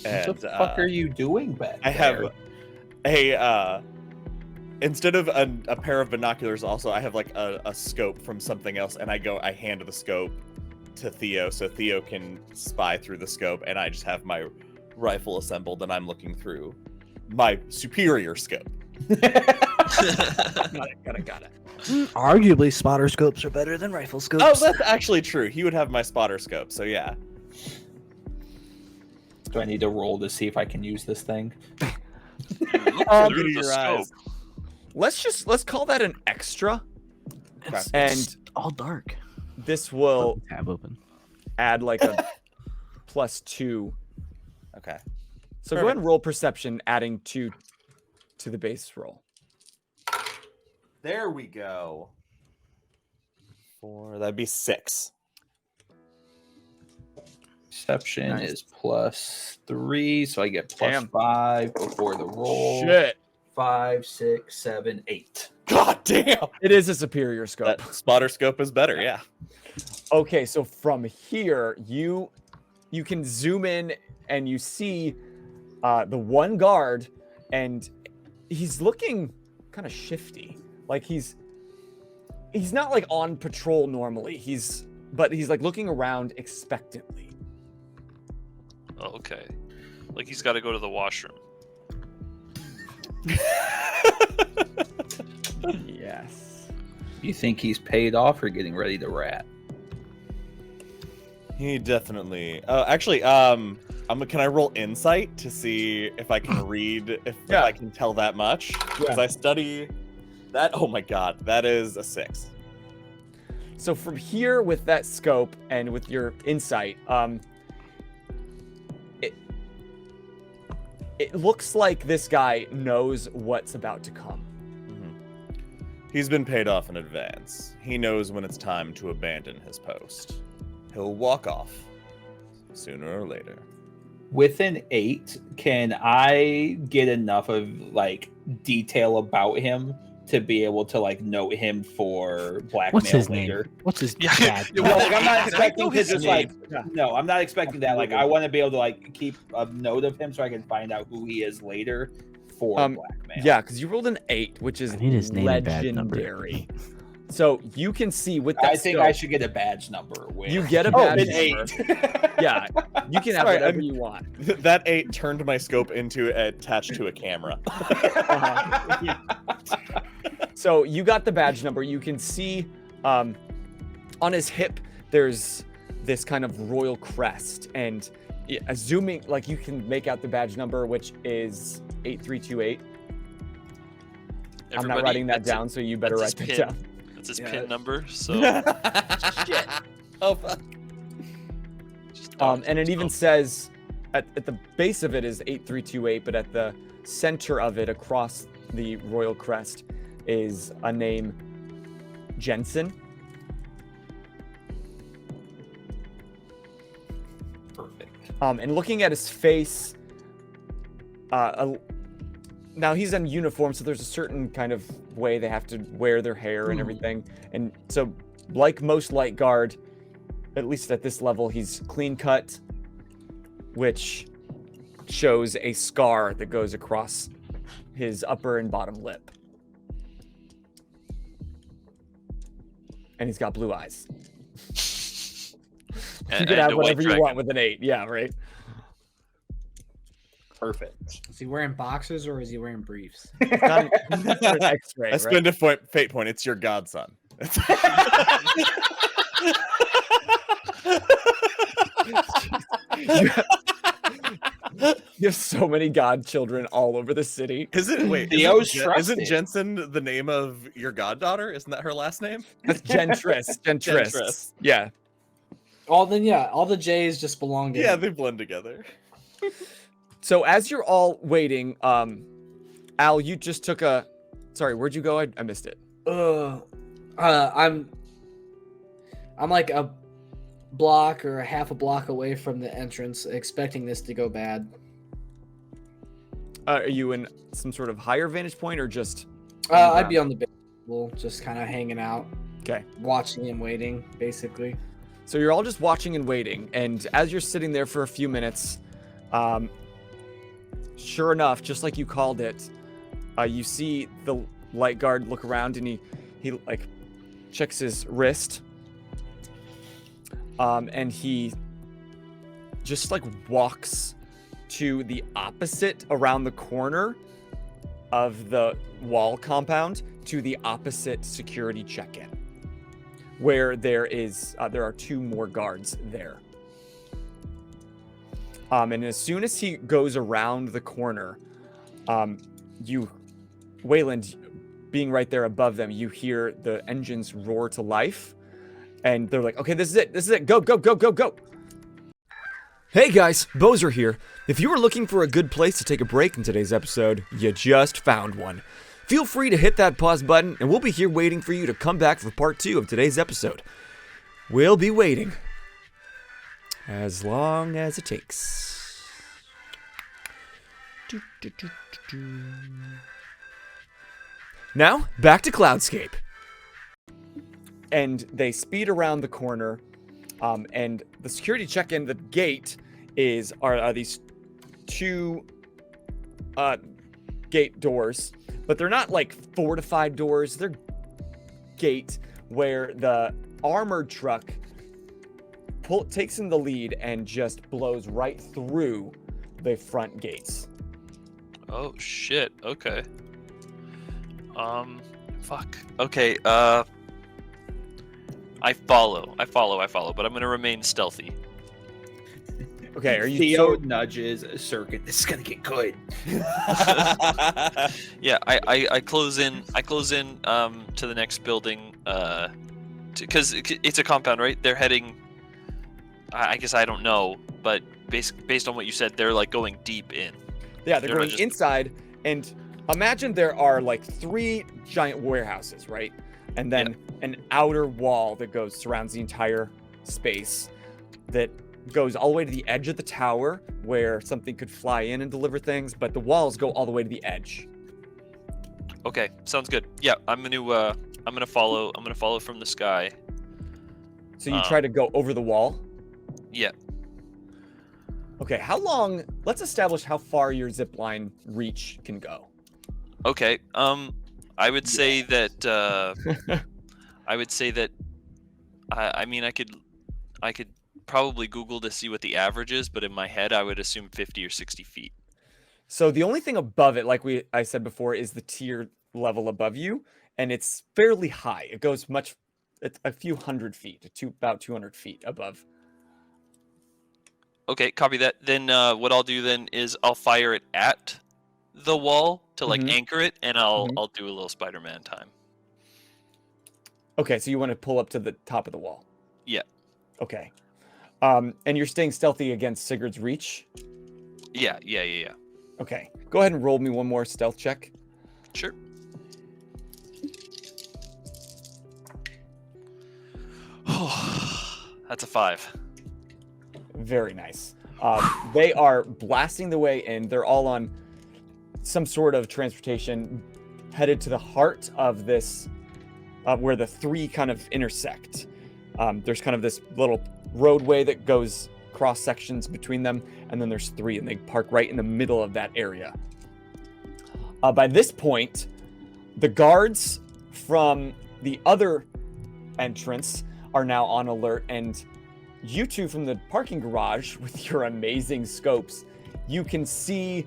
And What the fuck are you doing back I there? have instead of a pair of binoculars, also I have like a scope from something else, and I hand the scope to Theo so Theo can spy through the scope, and I just have my rifle assembled and I'm looking through my superior scope. Got it. Arguably, spotter scopes are better than rifle scopes. Oh, that's actually true. He would have my spotter scope, so yeah. Do I need to roll to see if I can use this thing? Look Through at the your scope. eyes. Let's call that an extra, It's and all dark. this will Tab open. add like a +2. Okay. So go ahead and roll perception, adding 2 to the base roll. There we go. 4, that'd be 6. Perception Nice. is +3, so I get Damn. +5 before the roll. Shit. 5, 6, 7, 8. God damn! It is a superior scope. That spotter scope is better, yeah. Okay, so from here, you can zoom in and you see the one guard, and he's looking kind of shifty. Like he's not like on patrol normally. But he's like looking around expectantly. Oh, okay. Like he's got to go to the washroom. Yes. You think he's paid off or getting ready to rat? He definitely. Actually, can I roll insight to see if I can read if I can tell that much? Because I study that. Oh my god, that is a 6. So from here, with that scope and with your insight, it looks like this guy knows what's about to come. He's been paid off in advance. He knows when it's time to abandon his post. He'll walk off sooner or later. With an 8, can I get enough of like detail about him to be able to like note him for blackmail What's his later? name? What's his Yeah. dad? No, like, I'm not Can I expecting know to his just name? like no, I'm not expecting that. Like I want to be able to like keep a note of him so I can find out who he is later for blackmail. Yeah, because you rolled an 8, which is I need his name and badge number. legendary. So you can see with that I think I should get a badge number. With... You get a Oh, badge an number. 8. Yeah, you can have Sorry, whatever you want. That 8 turned my scope into attached to a camera. So you got the badge number. You can see on his hip there's this kind of royal crest, and zooming, like, you can make out the badge number, which is 8328. I'm not writing that down, so you better write that down. That's his pin number. So Shit. Oh fuck. And it even says at the base of it is 8328, but at the center of it, across the royal crest, is a name, Jensen. Perfect. And looking at his face, now he's in uniform, so there's a certain kind of way they have to wear their hair and everything. And so, like most light guard, at least at this level, he's clean cut, which shows a scar that goes across his upper and bottom lip. And he's got blue eyes. You can have whatever you want with an 8. Yeah, right? Perfect. Is he wearing boxers or is he wearing briefs? An X-ray, I spend a fate point. It's your godson. You have so many godchildren all over the city. Isn't Jensen the name of your goddaughter? Isn't that her last name? That's Gentris. Gentris. Yeah. All the J's just belong to Yeah, him. they blend together. So as you're all waiting, Al, you just took a... Sorry, where'd you go? I missed it. I'm like a block or a half a block away from the entrance, expecting this to go bad. Are you in some sort of higher vantage point or just... I'd be on the base level, just kind of hanging out. Okay. Watching and waiting, basically. So you're all just watching and waiting, and as you're sitting there for a few minutes, sure enough, just like you called it, you see the light guard look around, and he like checks his wrist, and he just like walks to the opposite, around the corner of the wall compound, to the opposite security check-in, where there are 2 more guards there. And as soon as he goes around the corner, Wayland, being right there above them, you hear the engines roar to life, and they're like, okay, this is it, go, go, go, go, go. Hey guys, Bozer here. If you were looking for a good place to take a break in today's episode, you just found one. Feel free to hit that pause button, and we'll be here waiting for you to come back for part 2 of today's episode. We'll be waiting. As long as it takes. Now, back to Cloudscape. And they speed around the corner, and the security check-in, the gate, are these 2 gate doors, but they're not like fortified doors. They're gate where the armored truck takes in the lead and just blows right through the front gates. Oh shit. Okay. Fuck. Okay. I follow, but I'm gonna remain stealthy. Okay, are you Theo nudges Circuit. This is gonna get good. Yeah, I close in to the next building because it's a compound, right? They're heading. I guess I don't know, but based on what you said, they're like going deep in. Yeah, they're They're not going just- inside, and imagine there are like 3 giant warehouses, right? And then an outer wall that surrounds the entire space that goes all the way to the edge of the tower where something could fly in and deliver things, but the walls go all the way to the edge. Okay, sounds good. Yeah, I'm gonna follow from the sky. So you try to go over the wall. Yeah. Okay, let's establish how far your zip line reach can go. Okay. I would say that I mean I could probably Google to see what the average is, but in my head I would assume 50 or 60 feet. So the only thing above it, like I said before, is the tier level above you, and it's fairly high. It goes it's a few hundred feet, about 200 feet above. Okay, copy that. Then what I'll do then is I'll fire it at the wall to like anchor it, and I'll do a little Spider-Man time. Okay, so you want to pull up to the top of the wall. Yeah. Okay. And you're staying stealthy against Sigurd's reach? Yeah. Okay. Go ahead and roll me one more stealth check. Sure. That's a 5. Very nice. They are blasting the way in. They're all on some sort of transportation headed to the heart of this, where the 3 kind of intersect. There's kind of this little roadway that goes cross sections between them, and then there's 3, and they park right in the middle of that area. By this point, the guards from the other entrance are now on alert, and you two from the parking garage with your amazing scopes, you can see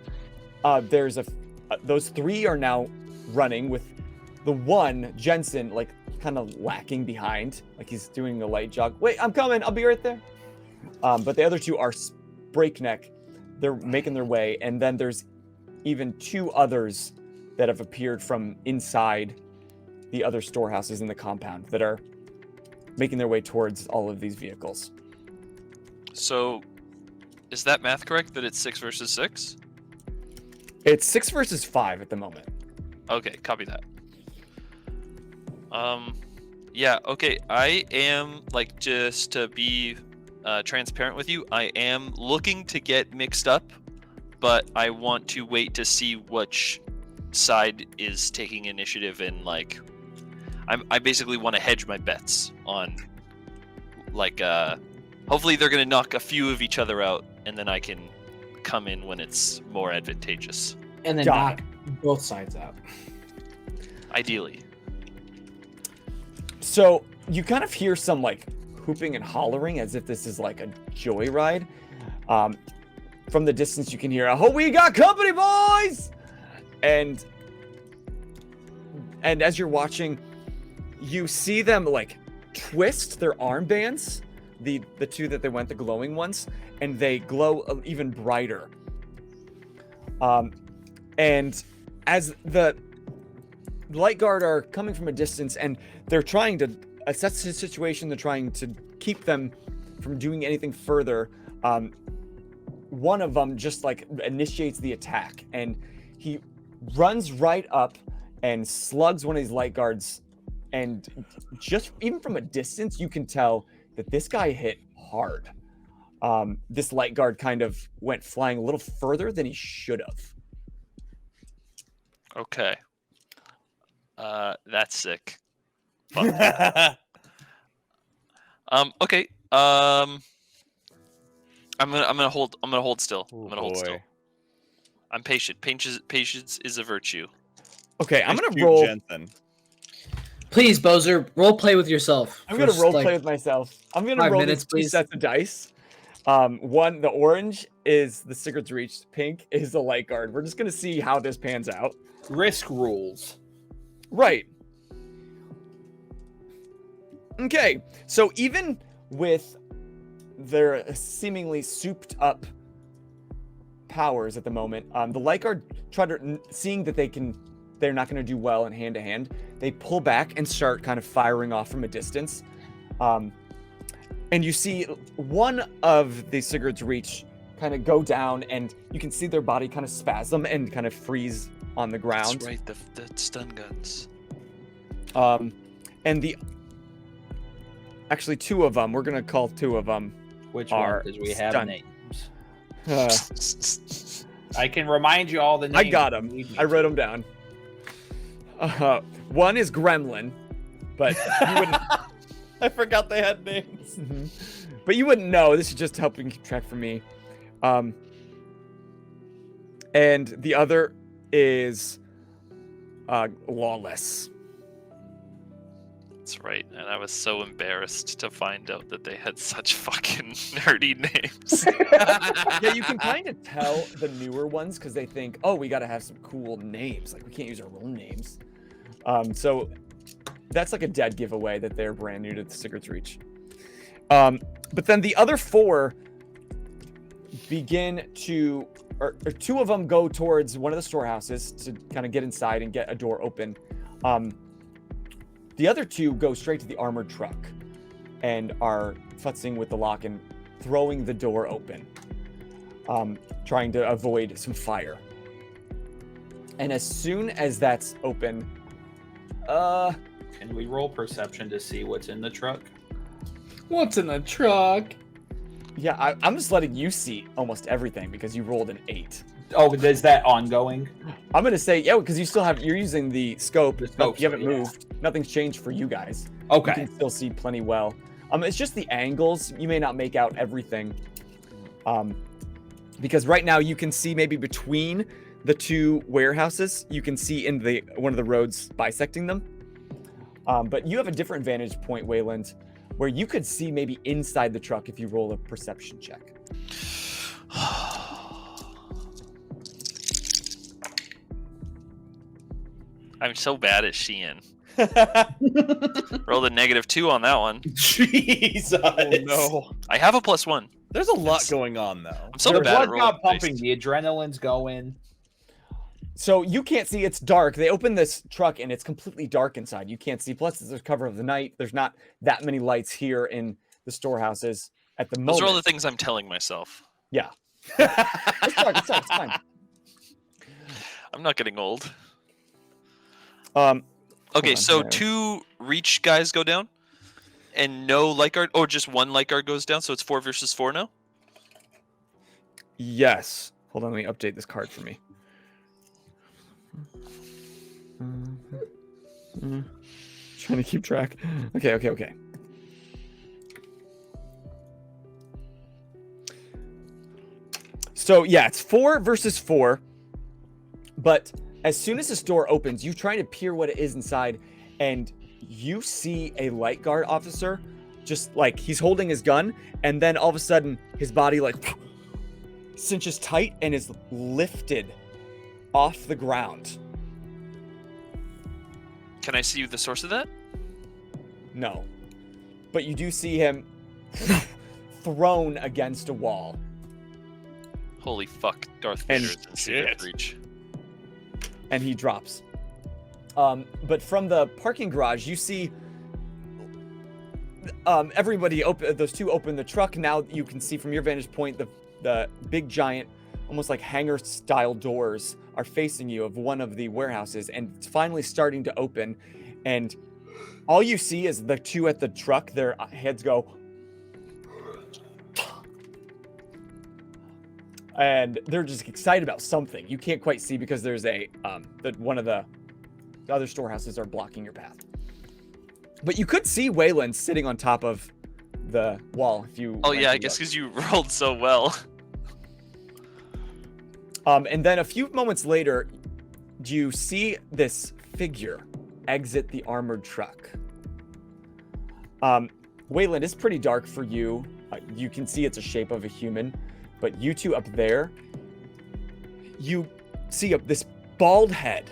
those 3 are now running with the one, Jensen, like kind of lacking behind, like he's doing a light jog. Wait, I'm coming, I'll be right there. But the other 2 are breakneck. They're making their way, and then there's even 2 others that have appeared from inside the other storehouses in the compound that are making their way towards all of these vehicles. So, is that math correct that it's 6 versus 6? It's 6 versus 5 at the moment. Okay, copy that. Yeah, okay. I am, like, just to be transparent with you, I am looking to get mixed up, but I want to wait to see which side is taking initiative, and, like, I basically want to hedge my bets on, like, hopefully they're going to knock a few of each other out, and then I can come in when it's more advantageous. And then knock both sides out. Ideally. So you kind of hear some like hooping and hollering as if this is like a joyride. From the distance you can hear, "Oh, we got company, boys!" And as you're watching, you see them like twist their armbands, the 2 that they went, the glowing ones, and they glow even brighter. And as the light guard are coming from a distance, and they're trying to assess the situation, they're trying to keep them from doing anything further. One of them just like initiates the attack, and he runs right up and slugs one of these light guards, and just even from a distance you can tell that this guy hit hard. This light guard kind of went flying a little further than he should have. Okay. That's sick. Okay. I'm gonna hold still. I'm gonna hold still. I'm patient. Patience is a virtue. Okay, I'm gonna Shoot roll. Jensen. Please, Bozer, role play with yourself. I'm gonna for, role like, play with myself. I'm gonna 5 roll minutes, these 2 please. sets of dice. One, the orange is the Sigurd's Reach. Pink is the light guard. We're just gonna see how this pans out. Risk rules. Right. Okay. So even with their seemingly souped up powers at the moment. The light guard seeing that they're not going to do well in hand to hand. They pull back and start kind of firing off from a distance. And you see one of the Sigurd's Reach kind of go down, and you can see their body kind of spasm and kind of freeze on the ground. That's right, the stun guns. And actually two of them, we're going to call two of them. Which are one? Because we have stunned. names. Uh, I can remind you all the names. I got them. I wrote them down. One is Gremlin, but you wouldn't. I forgot they had names. But you wouldn't know. This is just helping keep track for me. And the other is Lawless. That's right, and I was so embarrassed to find out that they had such fucking nerdy names. Yeah, you can kind of tell the newer ones because they think, oh, we got to have some cool names. Like, we can't use our own names. So that's like a dead giveaway that they're brand new to the Sigurd's Reach. But then the other four begin to, or two of them go towards one of the storehouses to kind of get inside and get a door open. The other two go straight to the armored truck and are futzing with the lock and throwing the door open, trying to avoid some fire. And as soon as that's open, Can we roll perception to see what's in the truck? What's in the truck? yeah, I'm just letting you see almost everything because you rolled an 8. Oh, is that ongoing? I'm gonna say yeah because you're using the scope. The scope, You haven't sorry, yeah. moved. Nothing's changed for you guys. Okay. You can still see plenty well. It's just the angles. You may not make out everything. Because right now you can see maybe between the two warehouses, you can see in one of the roads bisecting them. But you have a different vantage point, Wayland, where you could see maybe inside the truck if you roll a perception check. I'm so bad at Sheehan. Rolled a -2 on that one. Jesus. Oh no. I have a +1. There's a lot going on though. I'm so Your bad at blood's rolling not dice. pumping. The adrenaline's going. So you can't see. It's dark. They open this truck and it's completely dark inside. You can't see. Plus, it's the cover of the night. There's not that many lights here in the storehouses at the moment. Those are all the things I'm telling myself. Yeah. It's dark. It's fine. I'm not getting old. Okay, Okay, on, so yeah. 2 reach guys go down, and no light guard, or just 1 light guard goes down. So it's 4 versus 4 now. Yes. Hold on. Let me update this card for me. Trying to keep track. Okay. So yeah, it's 4 versus 4. But as soon as this door opens, you try to peer what it is inside, and you see a light guard officer, just like he's holding his gun, and then all of a sudden his body like cinches tight and is lifted off the ground. Can I see the source of that? No. But you do see him thrown against a wall. Holy fuck, Darth And Vader is in Sigurd's Reach. And he drops. But from the parking garage, you see everybody those two open the truck. Now you can see from your vantage point the big giant, almost like hangar style doors are facing you of one of the warehouses, and it's finally starting to open. And all you see is the two at the truck, their heads go, and they're just excited about something. You can't quite see because there's one of the other storehouses are blocking your path. But you could see Wayland sitting on top of the wall if you. Oh went yeah, I to guess look. because you rolled so well. And then a few moments later, you see this figure exit the armored truck. Wayland, it's pretty dark for you. You can see it's a shape of a human, but you two up there, you see this bald head,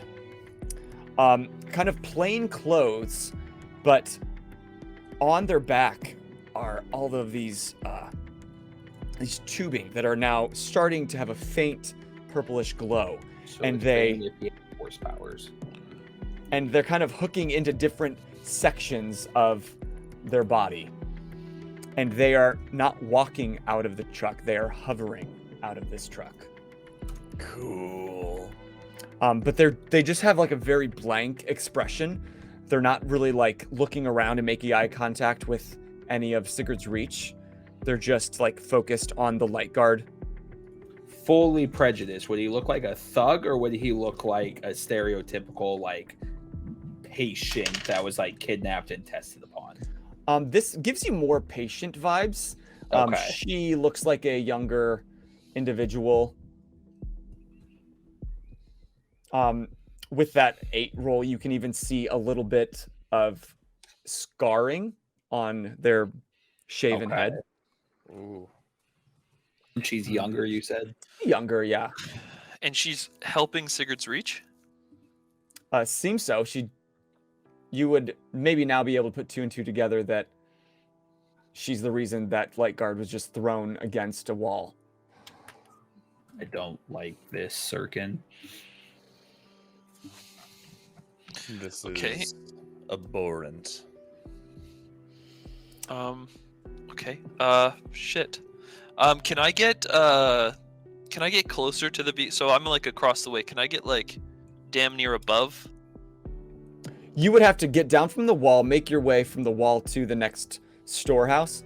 kind of plain clothes, but on their back are all of these these tubing that are now starting to have a faint purplish glow. So And it's they- bringing it the force powers. And they're kind of hooking into different sections of their body. And they are not walking out of the truck, they are hovering out of this truck. Cool. But they just have like a very blank expression. They're not really like looking around and making eye contact with any of Sigurd's reach. They're just like focused on the light guard. Fully prejudiced. Would he look like a thug, or would he look like a stereotypical like patient that was like kidnapped and tested upon? This gives you more patient vibes. Okay. She looks like a younger individual. With that 8 roll, you can even see a little bit of scarring on their shaven Okay. head. Ooh. She's younger, you said? Younger, yeah. And she's helping Sigurd's reach. Seems so. You would maybe now be able to put 2 and 2 together that she's the reason that light guard was just thrown against a wall. I don't like this, Sirkin. This Okay. is abhorrent. Okay. Shit. Can I get closer to the beat? So I'm like across the way. Can I get like damn near above? You would have to get down from the wall, make your way from the wall to the next storehouse,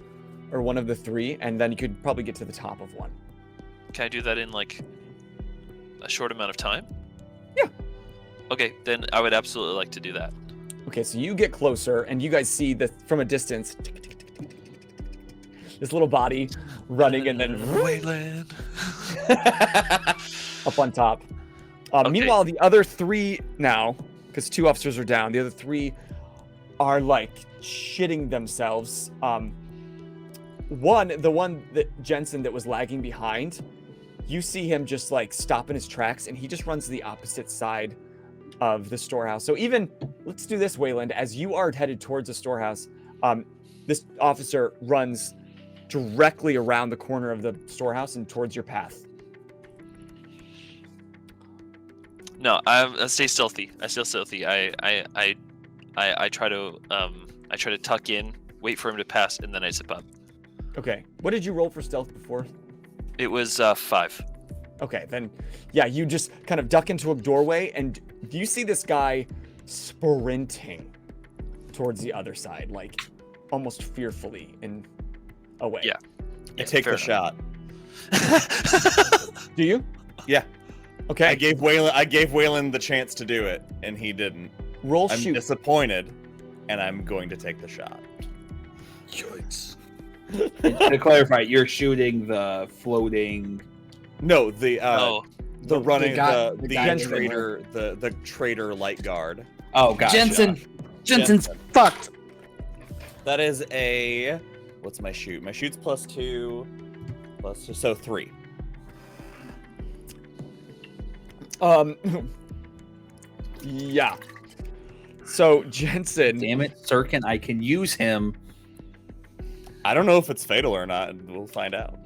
or one of the 3, and then you could probably get to the top of one. Can I do that in like a short amount of time? Yeah. Okay, then I would absolutely like to do that. Okay, so you get closer, and you guys see from a distance this little body running, and then Wayland. up on top. Okay. Meanwhile, the other 3 now, because 2 officers are down, the other 3 are like shitting themselves. The one that Jensen that was lagging behind, you see him just like stop in his tracks, and he just runs to the opposite side of the storehouse. So even, let's do this, Wayland, as you are headed towards the storehouse, this officer runs directly around the corner of the storehouse and towards your path. No, I stay stealthy. I stay stealthy. I try to tuck in, wait for him to pass, and then I zip up. Okay, what did you roll for stealth before? It was 5. Okay, then, yeah, you just kind of duck into a doorway, and you see this guy sprinting towards the other side, like almost fearfully and away. Yeah. I take the fair shot. Do you? Yeah. Okay. I gave Wayland the chance to do it, and he didn't. Roll I'm shoot. disappointed, and I'm going to take the shot. Yikes. To clarify, you're shooting the floating. No, the The running guy- the the guy in the traitor the traitor light guard. Oh, gotcha. Jensen's fucked. That is a what's my shoot? My shoot's +2, so 3. Yeah. So Jensen, Damn it, Sirkin, I can use him. I don't know if it's fatal or not. We'll find out.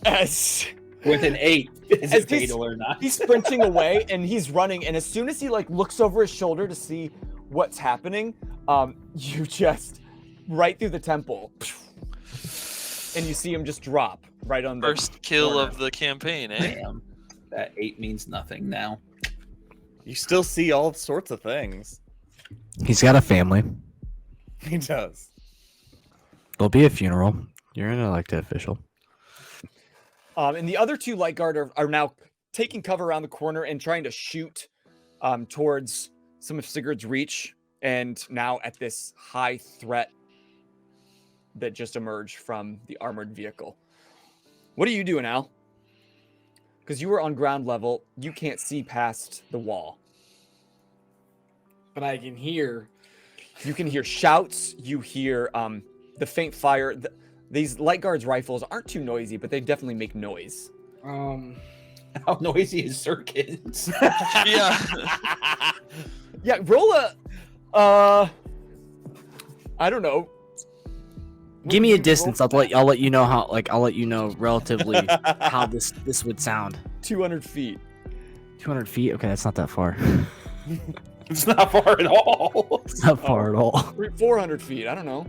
as With an 8. Is As it fatal or not? he's sprinting away and he's running, and as soon as he like looks over his shoulder to see what's happening, you just right through the temple, and you see him just drop right on the First kill corner. of the campaign, eh? Damn. That 8 means nothing now. You still see all sorts of things. He's got a family. He does. There'll be a funeral. You're an elected official. And the other 2 light guard are now taking cover around the corner and trying to shoot towards some of Sigurd's reach, and now at this high threat that just emerged from the armored vehicle. What are you doing, Al? Because you were on ground level, you can't see past the wall. But I can hear. You can hear shouts, you hear the faint fire. These light guards' rifles aren't too noisy, but they definitely make noise. How noisy is Sirkin's? Yeah. Yeah, roll a I don't know. Give me a distance. I'll let you know how. Like I'll let you know relatively how this would sound. 200 feet. 200 feet. Okay, that's not that far. It's not far at all. It's not far at all. 400 feet. I don't know.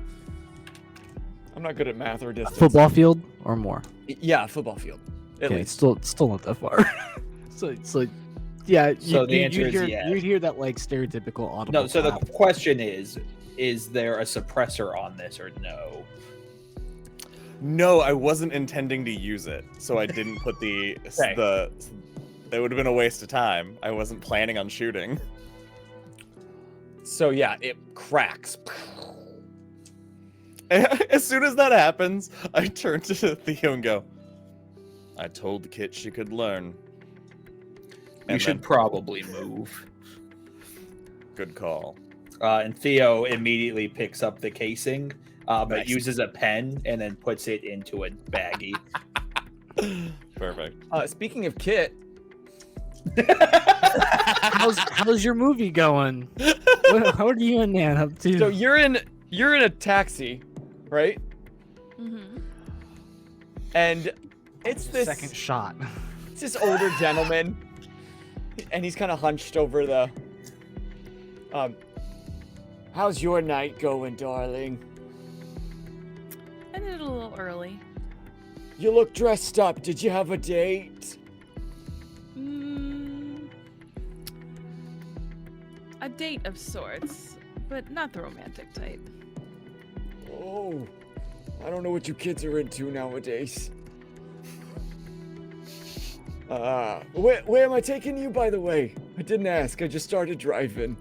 I'm not good at math or A distance. football field or more. Yeah, football field. At Okay, least. it's still not that far. so yeah. So the answer is hear, yes. You hear that like stereotypical audible. No, so the clap. question is there a suppressor on this or no? No, I wasn't intending to use it, so I didn't put the That would have been a waste of time. I wasn't planning on shooting. So yeah, it cracks. As soon as that happens, I turn to Theo and go, I told Kit she could learn. You should probably move. Good call. And Theo immediately picks up the casing, but Nice. uses a pen and then puts it into a baggie. Perfect. Speaking of Kit, how's your movie going? What are you and Nan up to? so you're in a taxi, right? Mm-hmm. And it's this second shot. It's this older gentleman, and he's kind of hunched over the. How's your night going, darling? Ended a little early. You look dressed up. Did you have a date? A date of sorts, but not the romantic type. Oh, I don't know what you kids are into nowadays. Where am I taking you, by the way? I didn't ask. I just started driving.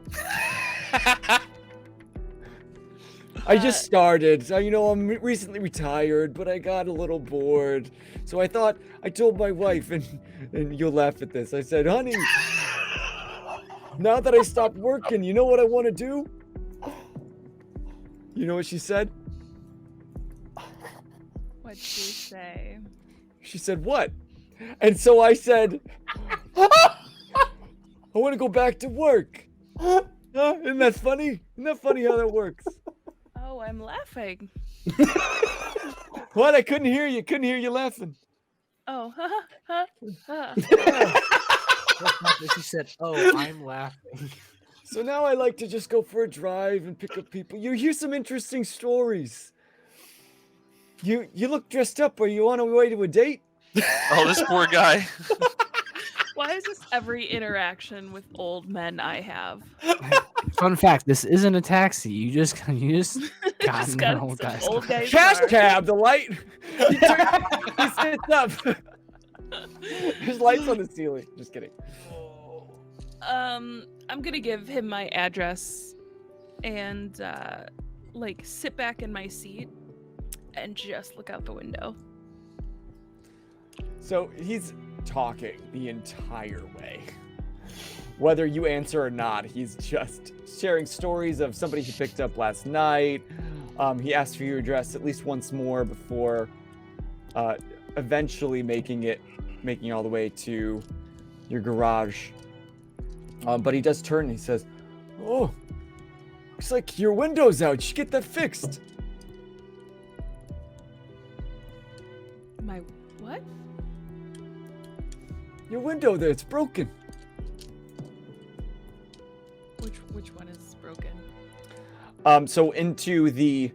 I just started. You know, I'm recently retired, but I got a little bored. So I told my wife, and you'll laugh at this. I said, honey, now that I stopped working, you know what I want to do? You know what she said? What'd she say? She said, what? And so I said, I want to go back to work. Isn't that funny? Isn't that funny how that works? Oh, I'm laughing. What? I couldn't hear you. Couldn't hear you laughing. Oh, She said, "Oh, I'm laughing." So now I like to just go for a drive and pick up people. You hear some interesting stories. You look dressed up. Are you on a way to a date? Oh, this poor guy. Why is this every interaction with old men I have? Fun fact: this isn't a taxi. You just got Just got old some guys. old guy's Cash car. cab. The light. He sits up. There's lights on the ceiling. Just kidding. I'm gonna give him my address and like sit back in my seat and just look out the window. So he's talking the entire way. Whether you answer or not, he's just sharing stories of somebody he picked up last night. He asked for your address at least once more before eventually making all the way to your garage. But he does turn and he says, "Oh, looks like your window's out. You should get that fixed." My what? Your window there, it's broken. Which one is broken? So into the...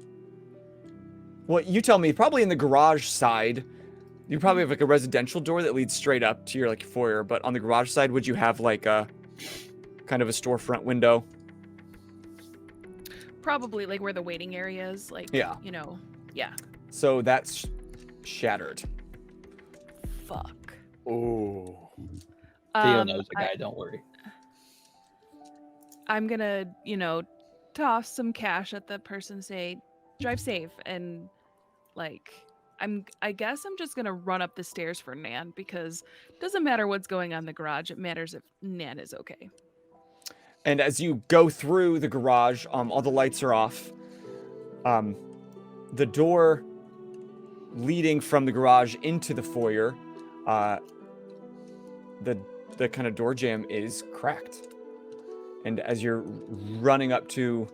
Well, you tell me, probably in the garage side, you probably have like a residential door that leads straight up to your like foyer, but on the garage side, would you have like a kind of a storefront window? Probably like where the waiting area is, like Yeah. you know, yeah. So that's shattered. Fuck. Oh. Theo knows the guy, don't worry. I'm gonna, toss some cash at the person, say, drive safe, and like I guess I'm just gonna run up the stairs for Nan, because it doesn't matter what's going on in the garage, it matters if Nan is okay. And as you go through the garage, all the lights are off. The door leading from the garage into the foyer, the kind of door jamb is cracked. And as you're running up to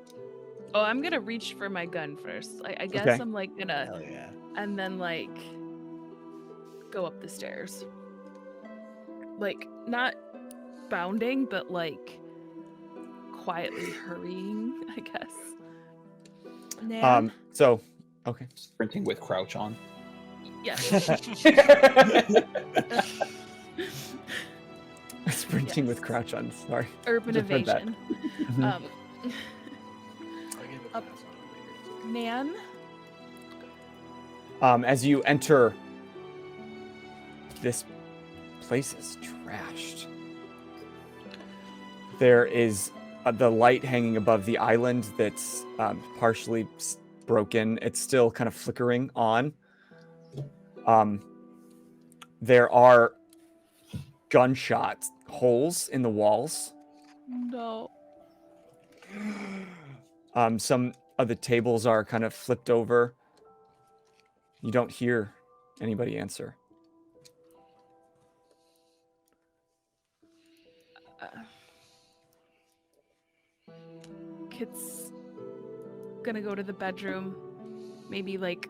Oh, I'm gonna reach for my gun first. I guess Okay. I'm like gonna, Hell yeah. and then like go up the stairs. Like not bounding, but like quietly hurrying, I guess. Nan? So, okay. Sprinting with crouch on. Yes. Sprinting with Yes. crouch on. Sorry. Urban Just heard that. evasion. Mhm. Up. Nan? As you enter, this place is trashed. There is the light hanging above the island that's partially broken. It's still kind of flickering on. There are gunshot holes in the walls. No. Some of the tables are kind of flipped over. You don't hear anybody answer. Kit's gonna go to the bedroom, maybe like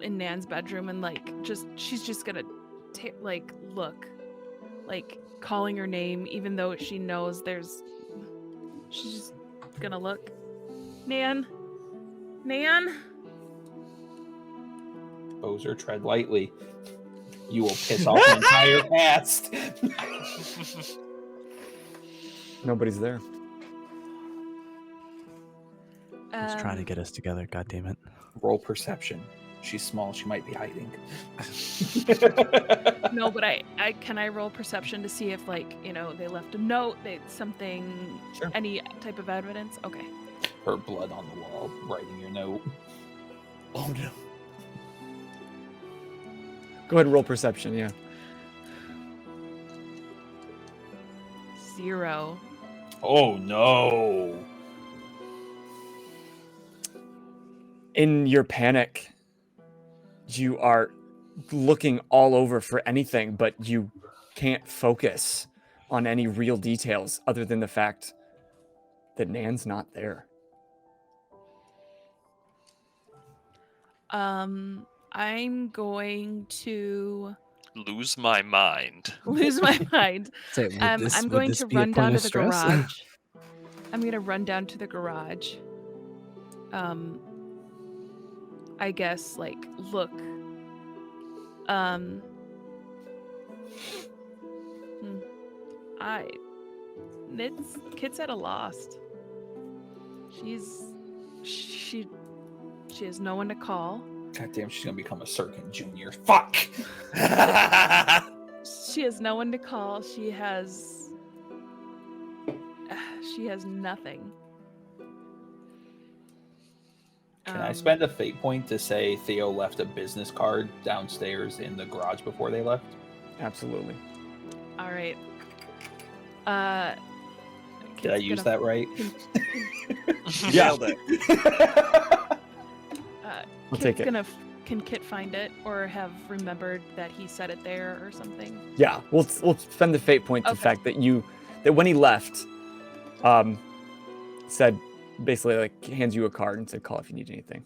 in Nan's bedroom, and like she's just gonna like look, like calling her name, even though she knows she's just gonna look. Nan? Bozer, tread lightly. You will piss off an entire cast. Nobody's there. He's trying to get us together. God damn it. Roll perception. She's small. She might be hiding. No, but I can I roll perception to see if like they left a note, something, Sure. any type of evidence. Okay. Her blood on the wall, writing your note. Oh no. Go ahead and roll perception, yeah. 0. Oh no. In your panic, you are looking all over for anything, but you can't focus on any real details other than the fact that Nan's not there. I'm going to Lose my mind. lose my mind. Say, would I'm would going this to be a run point down to of the stress? garage. I'm going to run down to the garage. I guess like look. Kit's at a loss. She has no one to call. God damn, she's gonna become a Sirkin Junior. Fuck! She has no one to call. She has nothing. Can I spend a fate point to say Theo left a business card downstairs in the garage before they left? Absolutely. All right. Did I use that right? Nailed it. I'll take it. Can Kit find it or have remembered that he said it there or something? Yeah, we'll spend the fate point to the Okay. fact that when he left, said basically like hands you a card and said call if you need anything.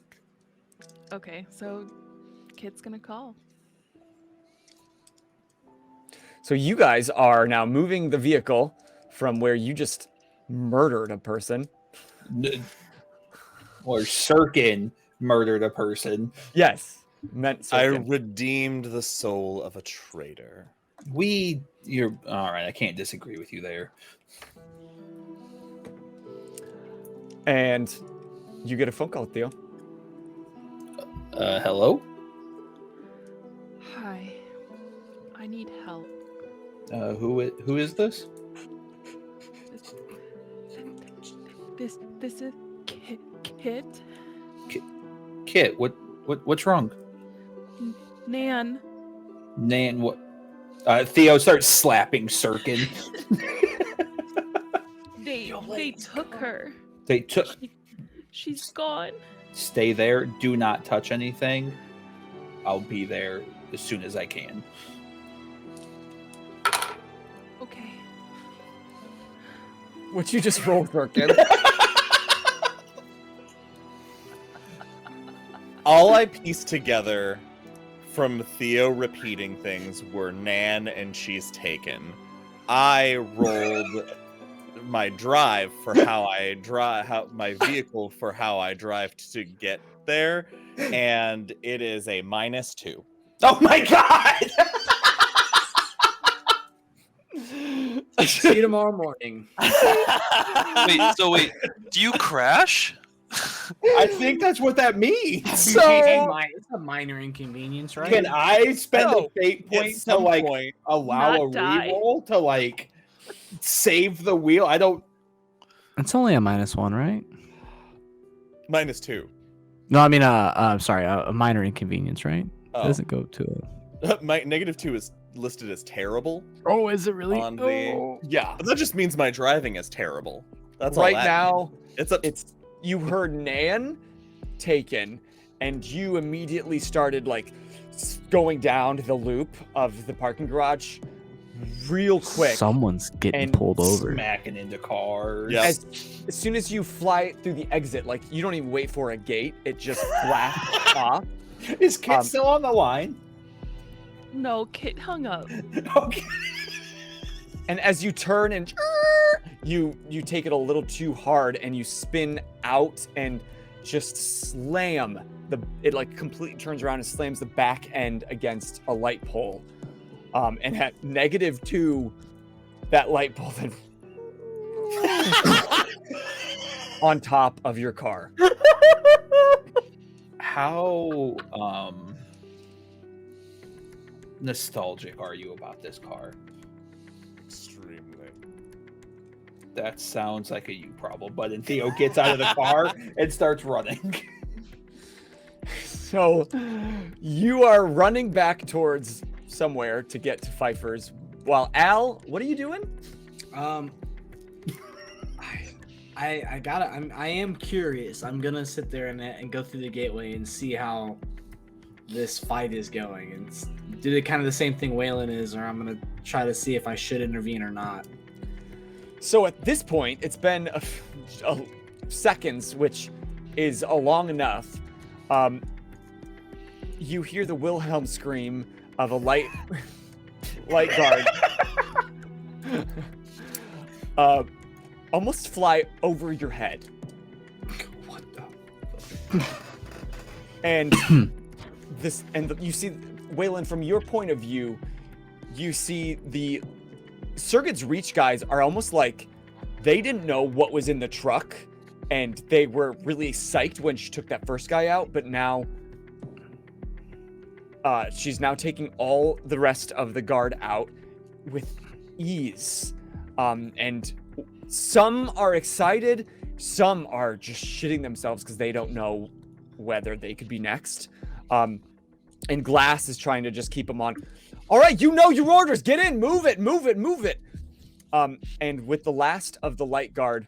Okay, so Kit's gonna call. So you guys are now moving the vehicle from where you just murdered a person. Or Sirkin murdered a person. Yes, meant I Sirkin. redeemed the soul of a traitor. You're all right. I can't disagree with you there. And you get a phone call, Theo. Hello? Hi. I need help. Who is this? This is Kit. Kit, what's wrong? Nan. Nan, what? Theo starts slapping Sirkin. They took her. They took. She's gone. Stay there. Do not touch anything. I'll be there as soon as I can. Okay. What you just rolled, Sirkin? All I pieced together from Theo repeating things were Nan and she's taken. I rolled my drive for how I drive, my vehicle for how I drive to get there, and it is a -2. Oh my god! See you tomorrow morning. Wait, do you crash? I think that's what that means. So it's a minor inconvenience, right? Can I spend No, a fate At point to some like point, allow Not a die. reroll to like save the wheel? I don't. It's only a -1, right? -2. No, I mean, sorry, a minor inconvenience, right? Oh. It doesn't go to My -2 is listed as terrible Oh, is it really? on the. Yeah, but that just means my driving is terrible. That's all right that now, means. it's you heard Nan taken, and you immediately started like going down the loop of the parking garage real quick. Someone's getting And pulled over. Smacking into cars. Yeah. As soon as you fly through the exit, like you don't even wait for a gate, it just flashes off. Is Kit still on the line? No, Kit hung up. Okay. And as you turn and you take it a little too hard, and you spin out and just slam it like completely turns around and slams the back end against a light pole. And at -2, that light pole then on top of your car. How nostalgic are you about this car? Extremely. That sounds like a you problem. But then Theo gets out of the car and starts running. So you are running back towards somewhere to get to Pfeiffer's. While Al, what are you doing? I am curious. I'm gonna sit there and go through the gateway and see how this fight is going, and do the kind of the same thing Waylon is, or I'm gonna try to see if I should intervene or not. So at this point, it's been seconds, which is long enough. You hear the Wilhelm scream of a light guard almost fly over your head. What the? And you see, Waylon, from your point of view, you see the Sigurd's Reach guys are almost like they didn't know what was in the truck, and they were really psyched when she took that first guy out, but now she's now taking all the rest of the guard out with ease. And some are excited, some are just shitting themselves because they don't know whether they could be next. And Glass is trying to just keep them on. All right, you know your orders. Get in, move it. And with the last of the light guard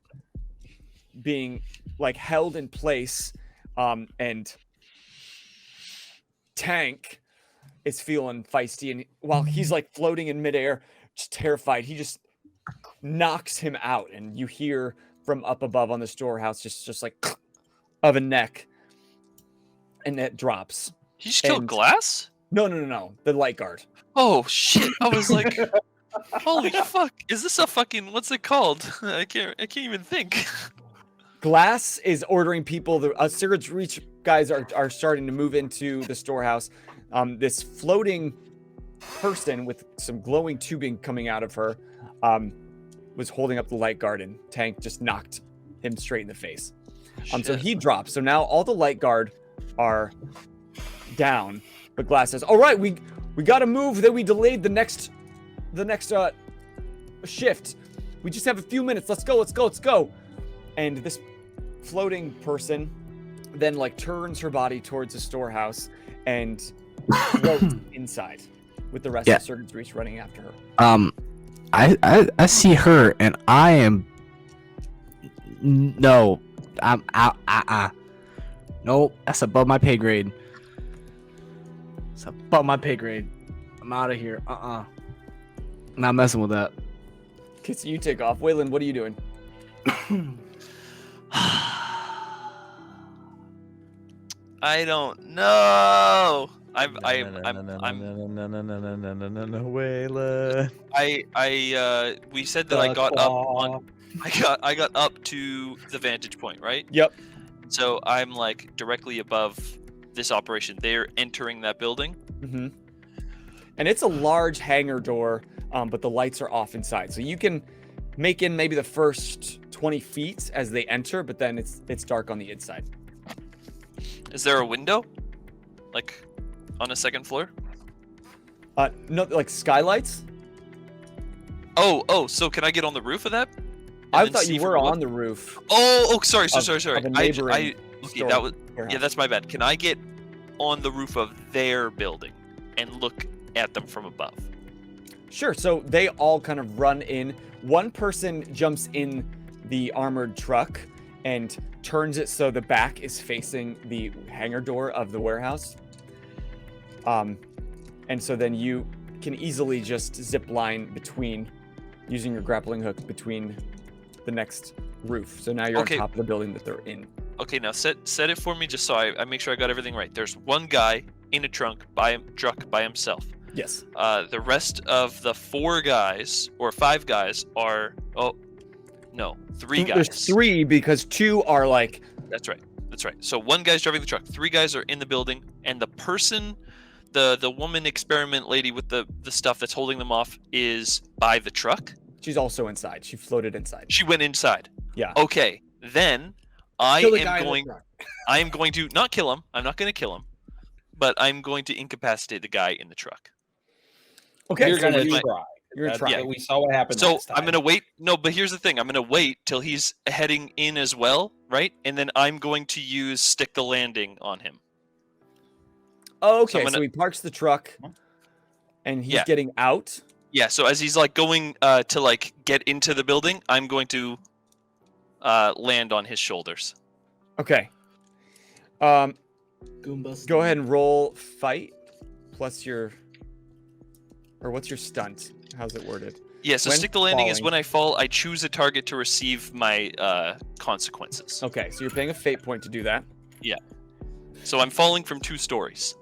being like held in place, and Tank is feeling feisty, and while he's like floating in midair, just terrified, he just knocks him out, and you hear from up above on the storehouse just like of a neck, and it drops. He just killed And- Glass? No, the light guard. Oh shit! I was like, holy fuck! Is this a fucking what's it called? I can't even think. Glass is ordering people. The Sigurd's Reach guys are starting to move into the storehouse. This floating person with some glowing tubing coming out of her was holding up the light guard, and Tank just knocked him straight in the face. So Shit. he drops. So now all the light guard are down, but Glass says, "All right, we got to move. Then we delayed the next shift. We just have a few minutes. Let's go." And this floating person then like turns her body towards the storehouse and floats inside with the rest of Sigurd's Reach running after her. I see her, and I am. No, I'm out. Nope, that's above my pay grade. It's above my pay grade. I'm out of here. Not messing with that. Okay, so you take off. Waylon, what are you doing? I don't know. I'm Waylon. we said that I The got claw. up I got up to the vantage point, right? Yep. So I'm like directly above this operation. They're entering that building. Mm-hmm. And it's a large hangar door, but the lights are off inside. So you can make in maybe the first 20 feet as they enter, but then it's dark on the inside. Is there a window? Like on a second floor? No, like skylights. Oh, so can I get on the roof of that? And I then thought see you from were above? on the roof. Sorry. Of a neighboring Okay, that was warehouse. yeah, that's my bad. Can I get on the roof of their building and look at them from above? Sure. So they all kind of run in. One person jumps in the armored truck and turns it so the back is facing the hangar door of the warehouse. And so then you can easily just zip line between, using your grappling hook between the next roof. So now you're Okay. on top of the building that they're in. Okay, now set it for me just so I make sure I got everything right. There's one guy in a truck by himself. Yes. The rest of the 4 guys or 5 guys are 3 guys. There's 3 because 2 are like, That's right. So one guy's driving the truck. 3 guys are in the building, and the person, the woman experiment lady with the stuff that's holding them off is by the truck. she's also inside. She floated inside. She went inside. Yeah. Okay, then I Kill the guy am in the going. truck. I am going to not kill him. I'm not going to kill him, but I'm going to incapacitate the guy in the truck. Okay. You're so gonna you- try. You're gonna That's try. what we saw what happened So last time. I'm gonna wait. No, but here's the thing. I'm gonna wait till he's heading in as well, right? And then I'm going to use stick the landing on him. Oh, okay. I'm So he parks the truck and he's Yeah. getting out. Yeah. So as he's like going to like get into the building, I'm going to land on his shoulders. Okay. Goombas. Go ahead and roll fight plus your, or what's your stunt? How's it worded? Yeah. So When stick the landing is falling. when I fall, I choose a target to receive my consequences. Okay, so you're paying a fate point to do that. So I'm falling from 2 stories.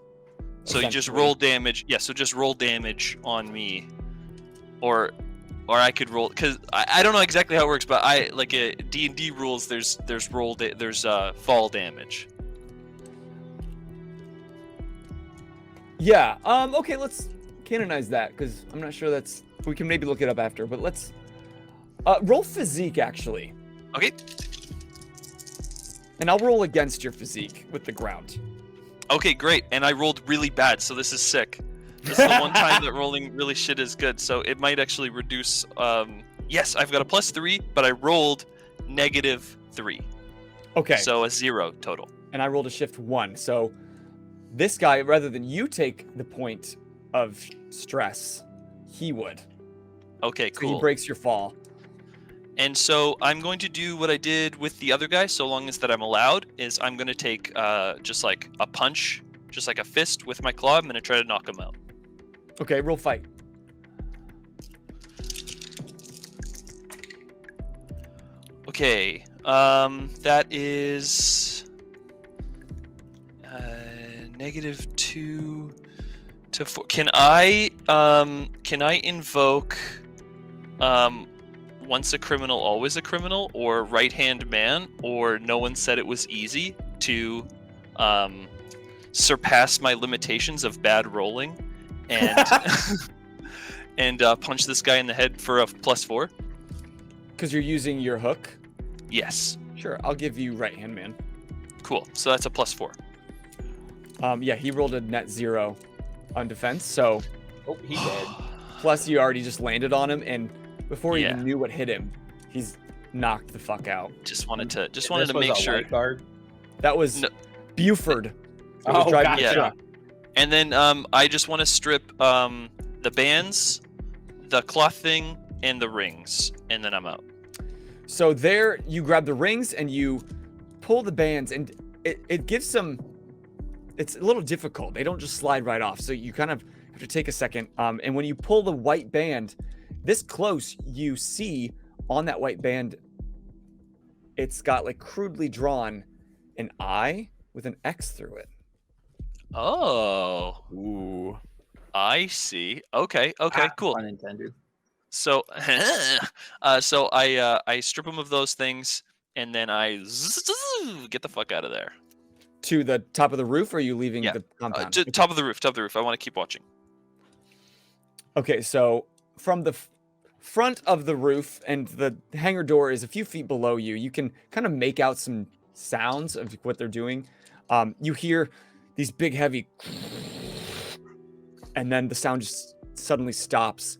So you just Essentially. roll damage. Yeah, so just roll damage on me. Or I could roll, because I don't know exactly how it works, but I like D&D rules, there's fall damage. Yeah. Okay, let's canonize that because I'm not sure that's. We can maybe look it up after, but let's roll physique actually, Okay. and I'll roll against your physique with the ground. Okay, great. And I rolled really bad, so this is sick. This is the one time that rolling really shit is good, so it might actually reduce. Yes, I've got a +3, but I rolled -3. Okay. So a 0 total. And I rolled a shift 1. So this guy, rather than you take the point of stress, he would. Okay, So cool. he breaks your fall. And so I'm going to do what I did with the other guy, so long as that I'm allowed, is I'm going to take just like a punch, just like a fist with my claw. I'm going to try to knock him out. Okay, roll fight. Okay, that is -2 to 4. Can I invoke once a criminal, always a criminal, or right hand man, or no one said it was easy to surpass my limitations of bad rolling and and punch this guy in the head for a +4? Because you're using your hook. Yes. Sure, I'll give you right hand man. Cool. So that's a +4. Yeah, he rolled a net 0 on defense, so Oh, he dead. plus you already just landed on him, and before he Yeah. even knew what hit him, he's knocked the fuck out. Just wanted to This make was a sure. light guard. That was No. Buford. who was Oh, driving the gotcha. truck. And then I just want to strip the bands, the cloth thing, and the rings, and then I'm out. So there, you grab the rings and you pull the bands, and it gives some. It's a little difficult. They don't just slide right off. So you kind of have to take a second. And when you pull the white band, this close, you see on that white band, it's got like crudely drawn an eye with an X through it. Oh, Ooh. I see. Okay, cool. Pun intended. So, so I strip them of those things, and then I get the fuck out of there. To the top of the roof, or are you leaving Yeah, the compound? to top of the roof. Top of the roof. I want to keep watching. Okay, so from the front of the roof, and the hangar door is a few feet below you, you can kind of make out some sounds of what they're doing. You hear these big, heavy, and then the sound just suddenly stops.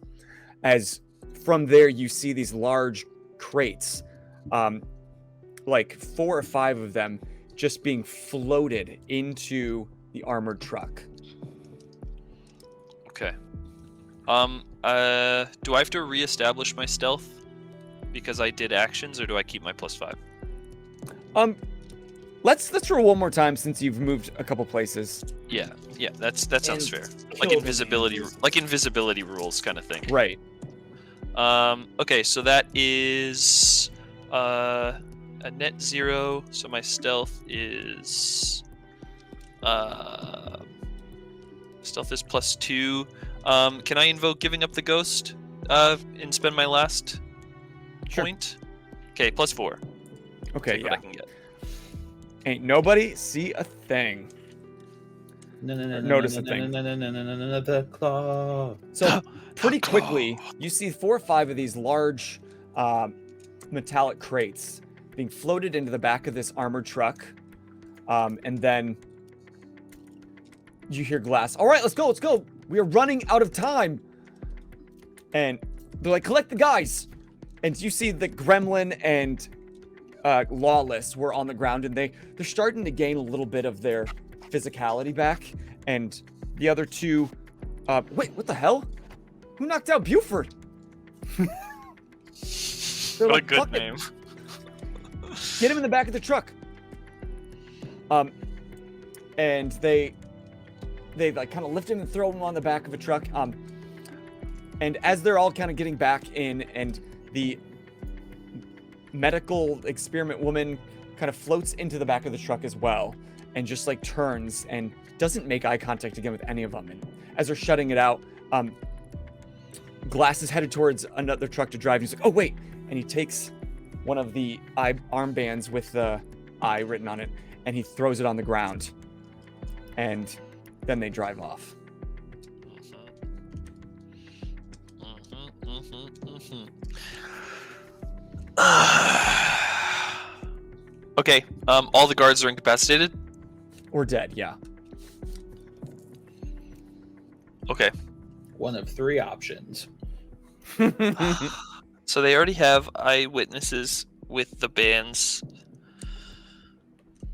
As from there, you see these large crates, like 4 or 5 of them, just being floated into the armored truck. Okay. Do I have to reestablish my stealth because I did actions, or do I keep my +5? Let's roll one more time since you've moved a couple places. Yeah, that sounds fair. Like Kill the invisibility, man. like invisibility rules kind of thing. Right. Okay, so that is a net 0. So my stealth is stealth is +2. Can I invoke giving up the ghost and spend my last point? Okay, +4. Okay, Take what I can get. Ain't nobody see a thing. Notice a thing. The claw. So pretty quickly, you see 4 or 5 of these large metallic crates being floated into the back of this armored truck. And then you hear Glass. All right, let's go. We are running out of time. And they're like, collect the guys. And you see the Gremlin and Lawless were on the ground, and they're starting to gain a little bit of their physicality back. And the other 2, wait, what the hell? Who knocked out Buford? They're What a like, good "Fuck it. name. Get him in the back of the truck. And they like kind of lift him and throw him on the back of a truck. And as they're all kind of getting back in, and the medical experiment woman kind of floats into the back of the truck as well, and just like turns and doesn't make eye contact again with any of them. And as they're shutting it out, Glass is headed towards another truck to drive. He's like, oh wait, and he takes one of the armbands with the I written on it, and he throws it on the ground, and then they drive off. Okay, all the guards are incapacitated? Or dead, yeah. Okay. One of 3 options. So they already have eyewitnesses with the bands.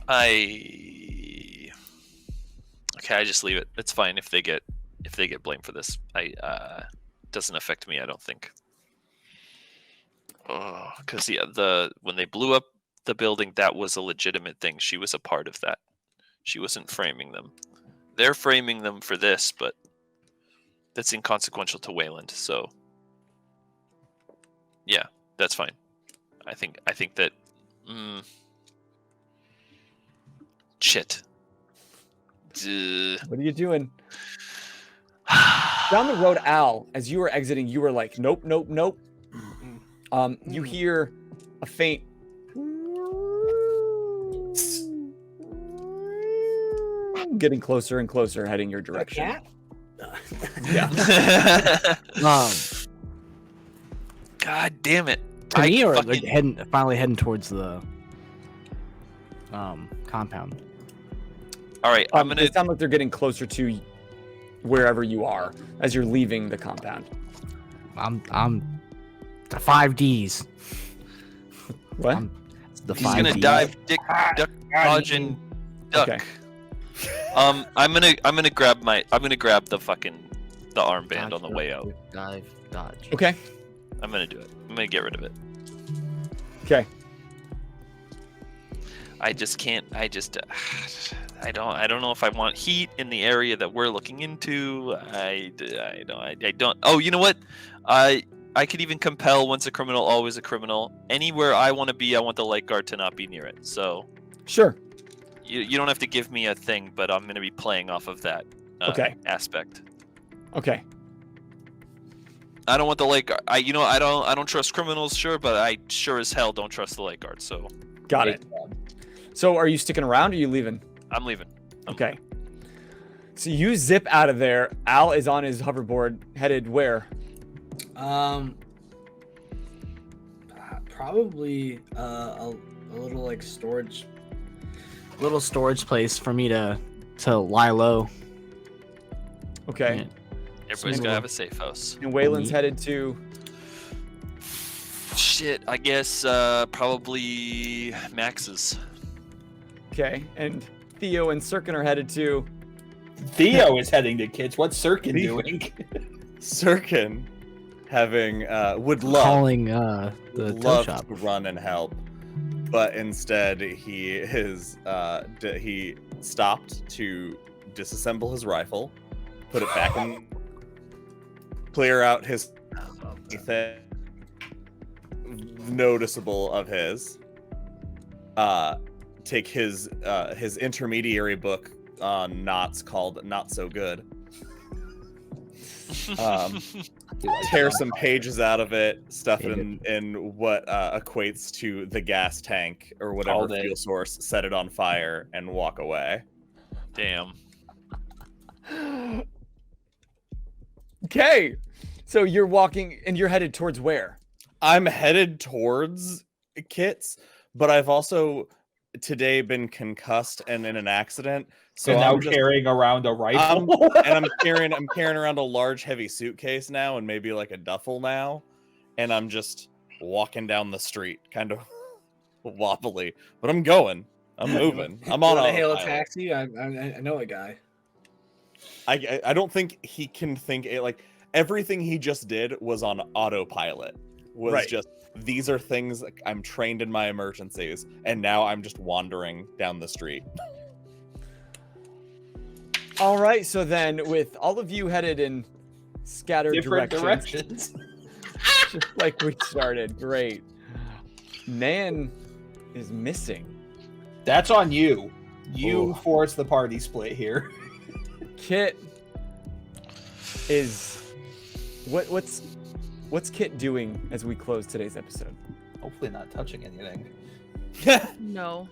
Okay, I just leave it. It's fine if they get blamed for this. Doesn't affect me, I don't think. Oh, because when they blew up the building, that was a legitimate thing. She was a part of that. She wasn't framing them. They're framing them for this, but that's inconsequential to Wayland. So, yeah, that's fine. I think that. Shit. What are you doing? Down the road, Al, as you were exiting, you were like, nope. You hear a faint getting closer and closer, heading your direction. cat? Yeah. God damn it. To me, or fucking- like finally heading towards the compound. All right, I'm gonna. They sound like they're getting closer to wherever you are as you're leaving the compound. I'm the 5Ds. What? The He's gonna 5Ds. dive, dick, duck, dodge, and duck. Okay. I'm gonna grab the armband on the way out. Dive, dodge. Okay. I'm gonna do it. I'm gonna get rid of it. Okay. I just can't. I don't know if I want heat in the area that we're looking into. I don't. Oh, you know what? I could even compel once a criminal, always a criminal. Anywhere I want to be, I want the light guard to not be near it. So Sure. You don't have to give me a thing, but I'm gonna be playing off of that Okay. aspect. Okay. I don't want the late guard. I don't trust criminals, sure, but I sure as hell don't trust the late guard. So Got it. So are you sticking around or are you leaving? I'm leaving. Okay. So you zip out of there. Al is on his hoverboard, headed where? Probably a little like storage place for me to lie low. Okay. Yeah. Everybody's gotta have a safe house. And Waylon's headed to. Shit, I guess probably Max's. Okay. And Theo and Sirkin are headed to. Theo is heading to Kit's. What's Sirkin doing? Sirkin, having would love Calling the tow love shop. to run and help, but instead he stopped to disassemble his rifle, put it back in, clear out his thing noticeable of his, take his intermediary book on knots called Not So Good. Tear some pages out of it, stuff it in what equates to the gas tank or whatever fuel source, set it on fire, and walk away. Damn. Okay. So you're walking and you're headed towards where? I'm headed towards Kit's, but I've also today been concussed and in an accident. So now I'm just carrying around a rifle. I'm carrying around a large heavy suitcase now and maybe like a duffel now, and I'm just walking down the street kind of wobbly, but I'm going. I'm moving. I'm on a hail a autopilot. taxi. I know a guy. I don't think he can think it, like everything he just did was on autopilot. Was Right. just these are things like, I'm trained in my emergencies, and now I'm just wandering down the street. All right. So then, with all of you headed in scattered Different directions, directions. just like we started. Great. Nan is missing. That's on you. You Ooh. forced the party split here. Kit is what's Kit doing as we close today's episode? Hopefully not touching anything. No.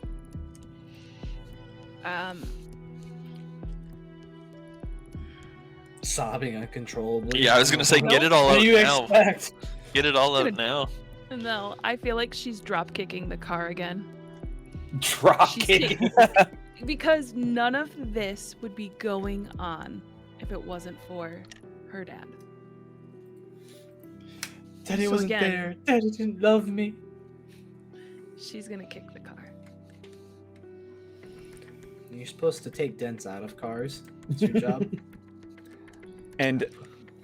Sobbing uncontrollably. Yeah, I was gonna say, get it all What out do you now. expect? Get it all out Good. now. No, I feel like she's drop kicking the car again. Drop She's kicking. Because none of this would be going on if it wasn't for her dad. Daddy So wasn't again- there. Daddy didn't love me. She's gonna kick the car. You're supposed to take dents out of cars. It's your job. And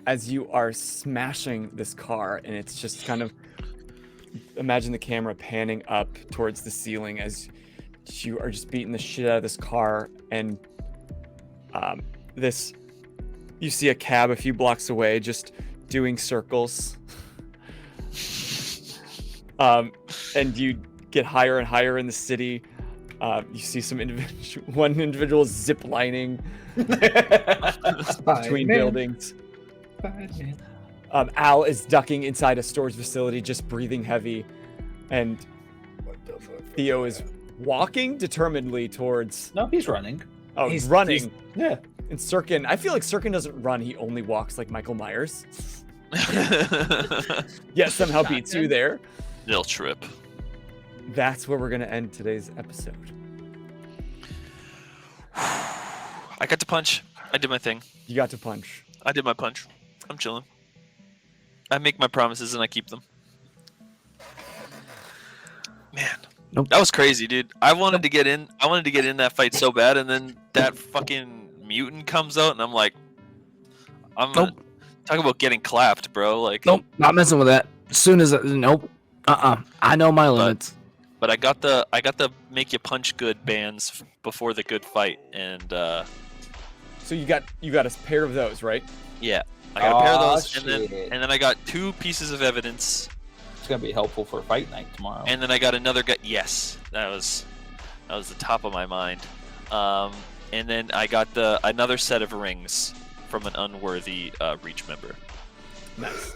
as you are smashing this car, and it's just kind of imagine the camera panning up towards the ceiling as you are just beating the shit out of this car, and you see a cab a few blocks away just doing circles. And you get higher and higher in the city. You see one individual zip lining between buildings. Al is ducking inside a storage facility, just breathing heavy, and Theo is walking determinedly towards. No, he's running. Oh, He's- running. Yeah. And Sirkin, I feel like Sirkin doesn't run; he only walks like Michael Myers. Yet somehow beats you there. They'll trip. That's where we're gonna end today's episode. I got to punch. I did my thing. You got to punch. I did my punch. I'm chilling. I make my promises and I keep them. Man, Nope. that was crazy, dude. I wanted to get in. I wanted to get in that fight so bad, and then that fucking mutant comes out, and I'm like, Nope. talk about getting clapped, bro. Like, Nope, not messing with that. As soon as nope. I know my limits. But I got the make you punch good bands before the good fight, and So you got a pair of those, right? yeah, I got a pair of Aw, those, shit. and then I got 2 pieces of evidence, It's gonna be helpful for fight night tomorrow. and then I got another guy. Yes, that was the top of my mind. And then I got another set of rings from an unworthy Reach member. Nice.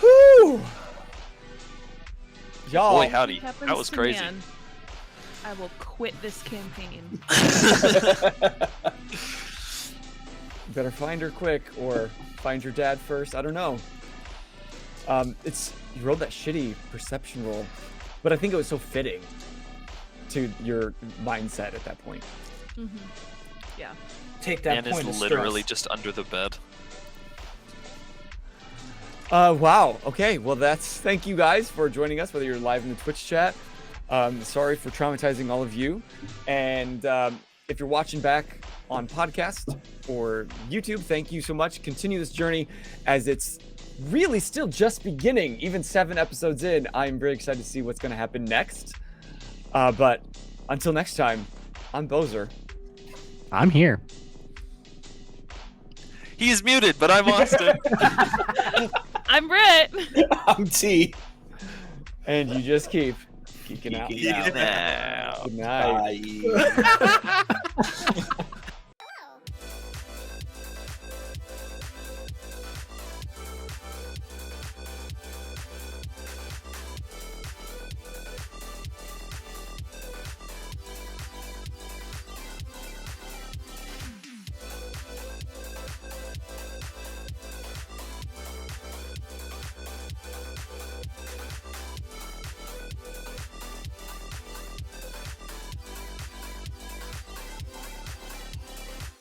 Whew. Y'all. Boy, howdy. What happens That was to crazy. Nan, I will quit this campaign. Better find her quick or find your dad first. I don't know. You rolled that shitty perception roll, but I think it was so fitting to your mindset at that point. Mm-hmm. Yeah. Take that Man point is of literally stress. just under the bed. Wow. Okay. Well, thank you guys for joining us, whether you're live in the Twitch chat. Sorry for traumatizing all of you. And if you're watching back on podcast or YouTube, thank you so much. Continue this journey as it's really still just beginning. Even 7 episodes in, I'm very excited to see what's going to happen next. But until next time, I'm Bozer. I'm here. He's muted, but I'm Austin. I'm Britt. I'm T. And you just keep geeking out. Geeking out. Now. Good night. Bye.